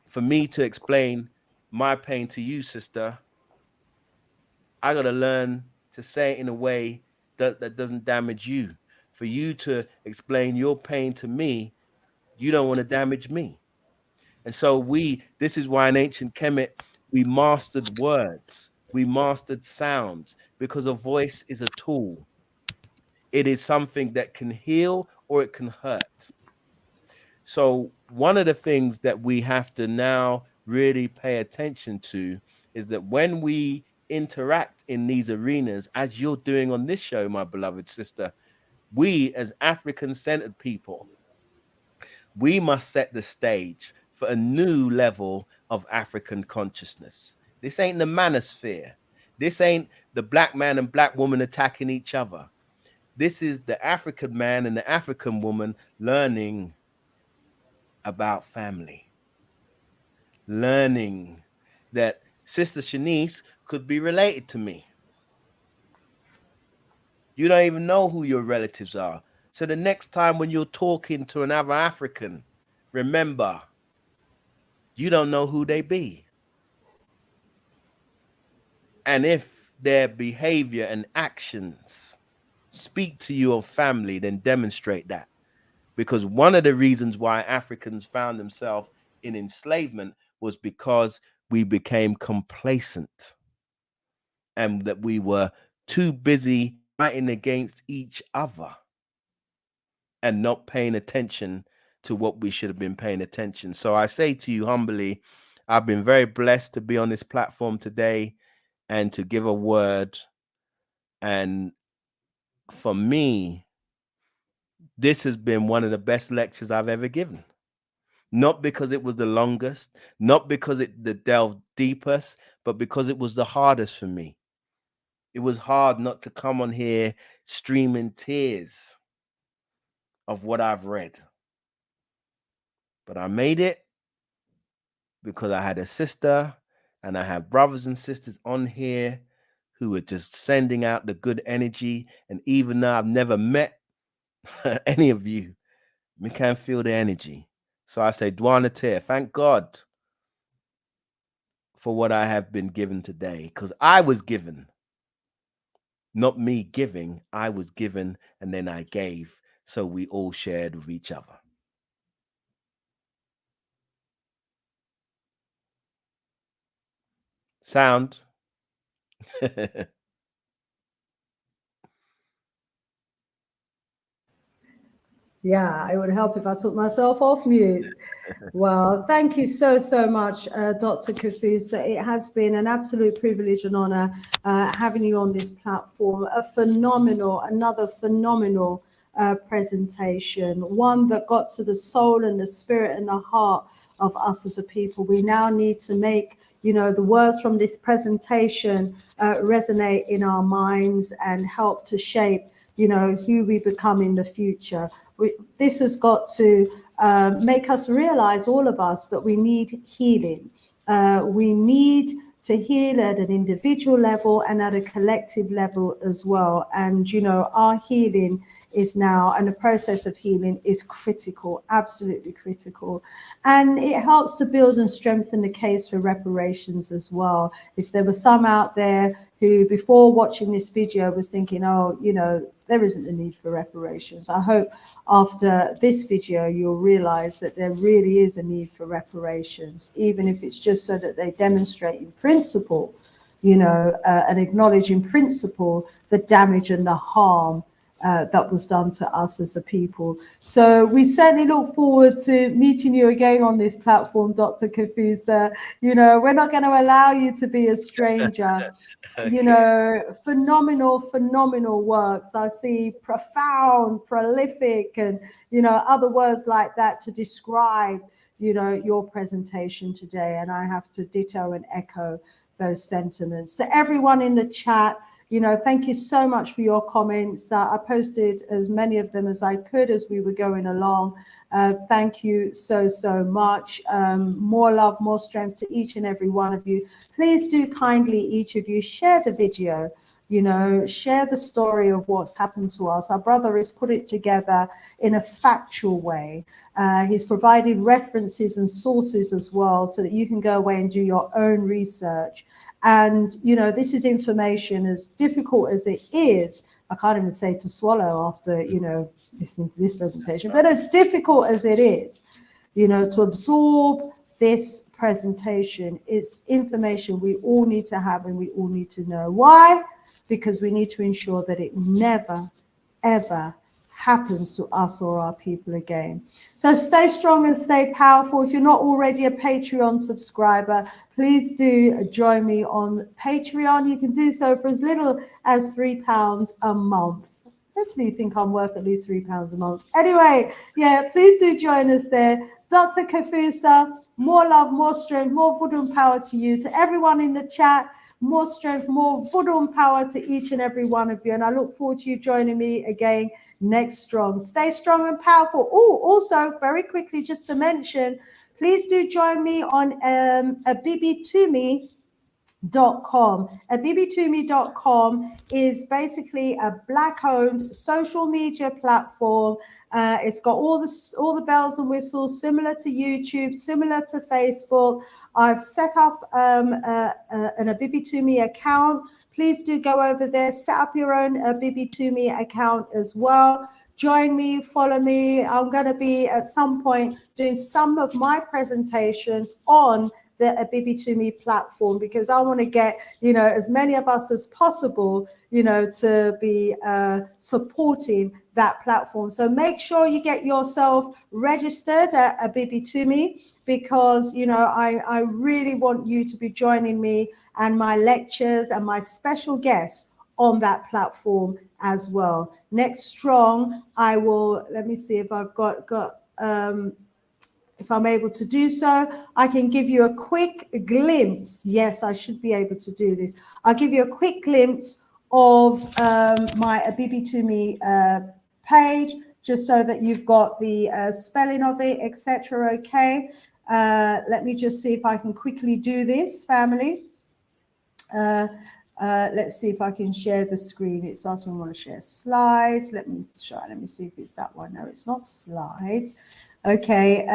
for me to explain my pain to you, sister, I got to learn to say it in a way that doesn't damage you. For you to explain your pain to me, you don't want to damage me. And so this is why in ancient Kemet, we mastered words, we mastered sounds, because a voice is a tool. It is something that can heal or it can hurt. So one of the things that we have to now really pay attention to is that when we interact in these arenas, as you're doing on this show, my beloved sister, we as African centered people, we must set the stage for a new level of African consciousness. This ain't the manosphere. This ain't the black man and black woman attacking each other. This is the African man and the African woman learning about family, learning that Sister Shanice could be related to me. You don't even know who your relatives are. So the next time when you're talking to another African, remember, you don't know who they be. And if their behavior and actions speak to you of family, then demonstrate that. Because one of the reasons why Africans found themselves in enslavement was because we became complacent and that we were too busy fighting against each other and not paying attention to what we should have been paying attention. So I say to you humbly, I've been very blessed to be on this platform today and to give a word. And for me, this has been one of the best lectures I've ever given. Not because it was the longest, not because it delved deepest, but because it was the hardest for me. It was hard not to come on here streaming tears of what I've read. But I made it because I had a sister and I have brothers and sisters on here who are just sending out the good energy. And even though I've never met any of you, we can feel the energy. So I say, Dwana Tir, thank God for what I have been given today, because I was given, not me giving, I was given and then I gave. So we all shared with each other. Sound? Yeah, it would help if I took myself off mute. Well, thank you so, so much, Dr. Kafusa. It has been an absolute privilege and honor having you on this platform. Another phenomenal presentation, one that got to the soul and the spirit and the heart of us as a people. We now need to make the words from this presentation resonate in our minds and help to shape who we become in the future. This has got to make us realize, all of us, that we need healing. We need to heal at an individual level and at a collective level as well. And, our healing is now, and the process of healing is critical, absolutely critical. And it helps to build and strengthen the case for reparations as well. If there were some out there who, before watching this video, was thinking, oh, there isn't the need for reparations, I hope after this video you'll realize that there really is a need for reparations, even if it's just so that they demonstrate in principle, and acknowledge in principle the damage and the harm that was done to us as a people. So we certainly look forward to meeting you again on this platform, Dr. Kafusa. We're not going to allow you to be a stranger. Okay. Phenomenal works. I see profound, prolific, and other words like that to describe your presentation today. And I have to ditto and echo those sentiments. To everyone in the chat, thank you so much for your comments. I posted as many of them as I could as we were going along. Thank you so much. More love, more strength to each and every one of you. Please do kindly, each of you, share the video, share the story of what's happened to us. Our brother has put it together in a factual way. He's provided references and sources as well, so that you can go away and do your own research. And, this is information, as difficult as it is. I can't even say to swallow after, listening to this presentation, but as difficult as it is, to absorb this presentation, it's information we all need to have and we all need to know. Why? Because we need to ensure that it never, ever happens to us or our people again. So stay strong and stay powerful. If you're not already a Patreon subscriber, please do join me on Patreon. You can do so for as little as £3 a month. Hopefully you think I'm worth at least £3 a month. Anyway, yeah, please do join us there. Dr. Kafusa, more love, more strength, more voodoo power to you. To everyone in the chat, more strength, more Vudun power to each and every one of you. And I look forward to you joining me again next strong. Stay strong and powerful. Oh, also very quickly, just to mention, please do join me on abibitumi.com. abibitumi.com is basically a black-owned social media platform. It's got all the bells and whistles, similar to YouTube, similar to Facebook. I've set up an Abibitumi account. Please do go over there, set up your own Abibitumi account as well. Join me, follow me. I'm going to be at some point doing some of my presentations on the Abibitumi platform, because I want to get, as many of us as possible, to be supporting that platform. So make sure you get yourself registered at Abibitumi, because, I really want you to be joining me and my lectures and my special guests on that platform as well. Next strong, I will, let me see if I've got if I'm able to do so, I can give you a quick glimpse. Yes, I should be able to do this. I'll give you a quick glimpse of my Abibitumi page, just so that you've got the spelling of it, etc. Okay. Let me just see if I can quickly do this, family. Let's see if I can share the screen. It's asking me want to share slides. Let me try. Let me see if it's that one. No, it's not slides. Okay,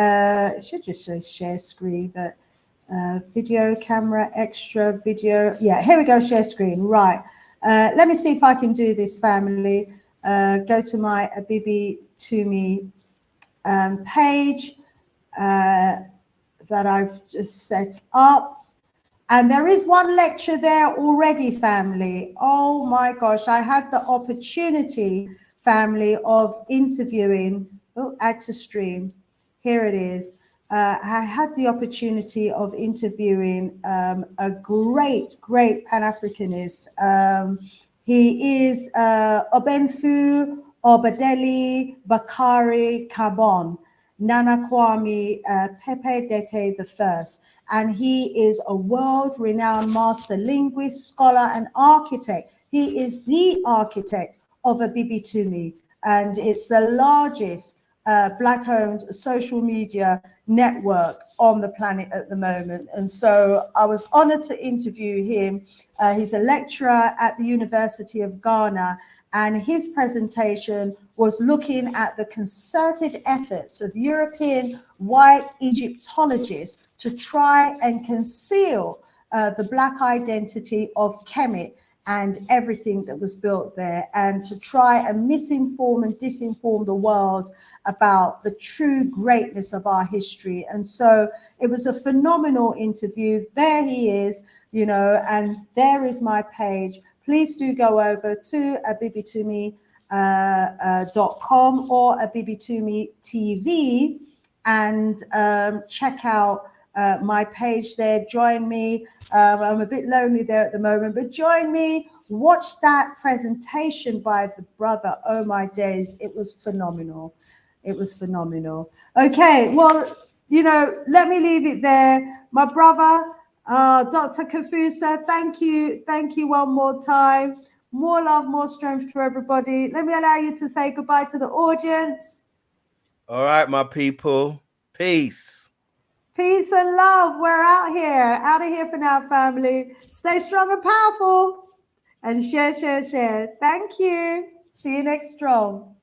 it should just say share screen, but video, camera, extra video. Yeah, here we go, share screen. Right. Let me see if I can do this, family. Go to my Abibitumi page that I've just set up. And there is one lecture there already, family. Oh my gosh, I had the opportunity, family, of interviewing, add to stream. Here it is. I had the opportunity of interviewing a great Pan-Africanist. He is Obenfu Obadeli Bakari Kabon, Nana Kwame Pepe Dete I. And he is a world-renowned master linguist, scholar, and architect. He is the architect of Abibitumi, and it's the largest Black-owned social media network on the planet at the moment. And so I was honored to interview him. He's a lecturer at the University of Ghana, and his presentation was looking at the concerted efforts of European white Egyptologists to try and conceal the Black identity of Kemet and everything that was built there, and to try and misinform and disinform the world about the true greatness of our history. And so it was a phenomenal interview. There he is, and there is my page. Please do go over to abibitumi.com or Abibitumi TV and check out my page there. Join me. I'm a bit lonely there at the moment, but join me. Watch that presentation by the brother. Oh my days, it was phenomenal. It was phenomenal. Okay, well, let me leave it there. My brother, Dr. Kafusa, thank you one more time. More love, more strength to everybody. Let me allow you to say goodbye to the audience. All right, my people. Peace. Peace and love. We're out of here for now, family. Stay strong and powerful, and share. Thank you. See you next strong.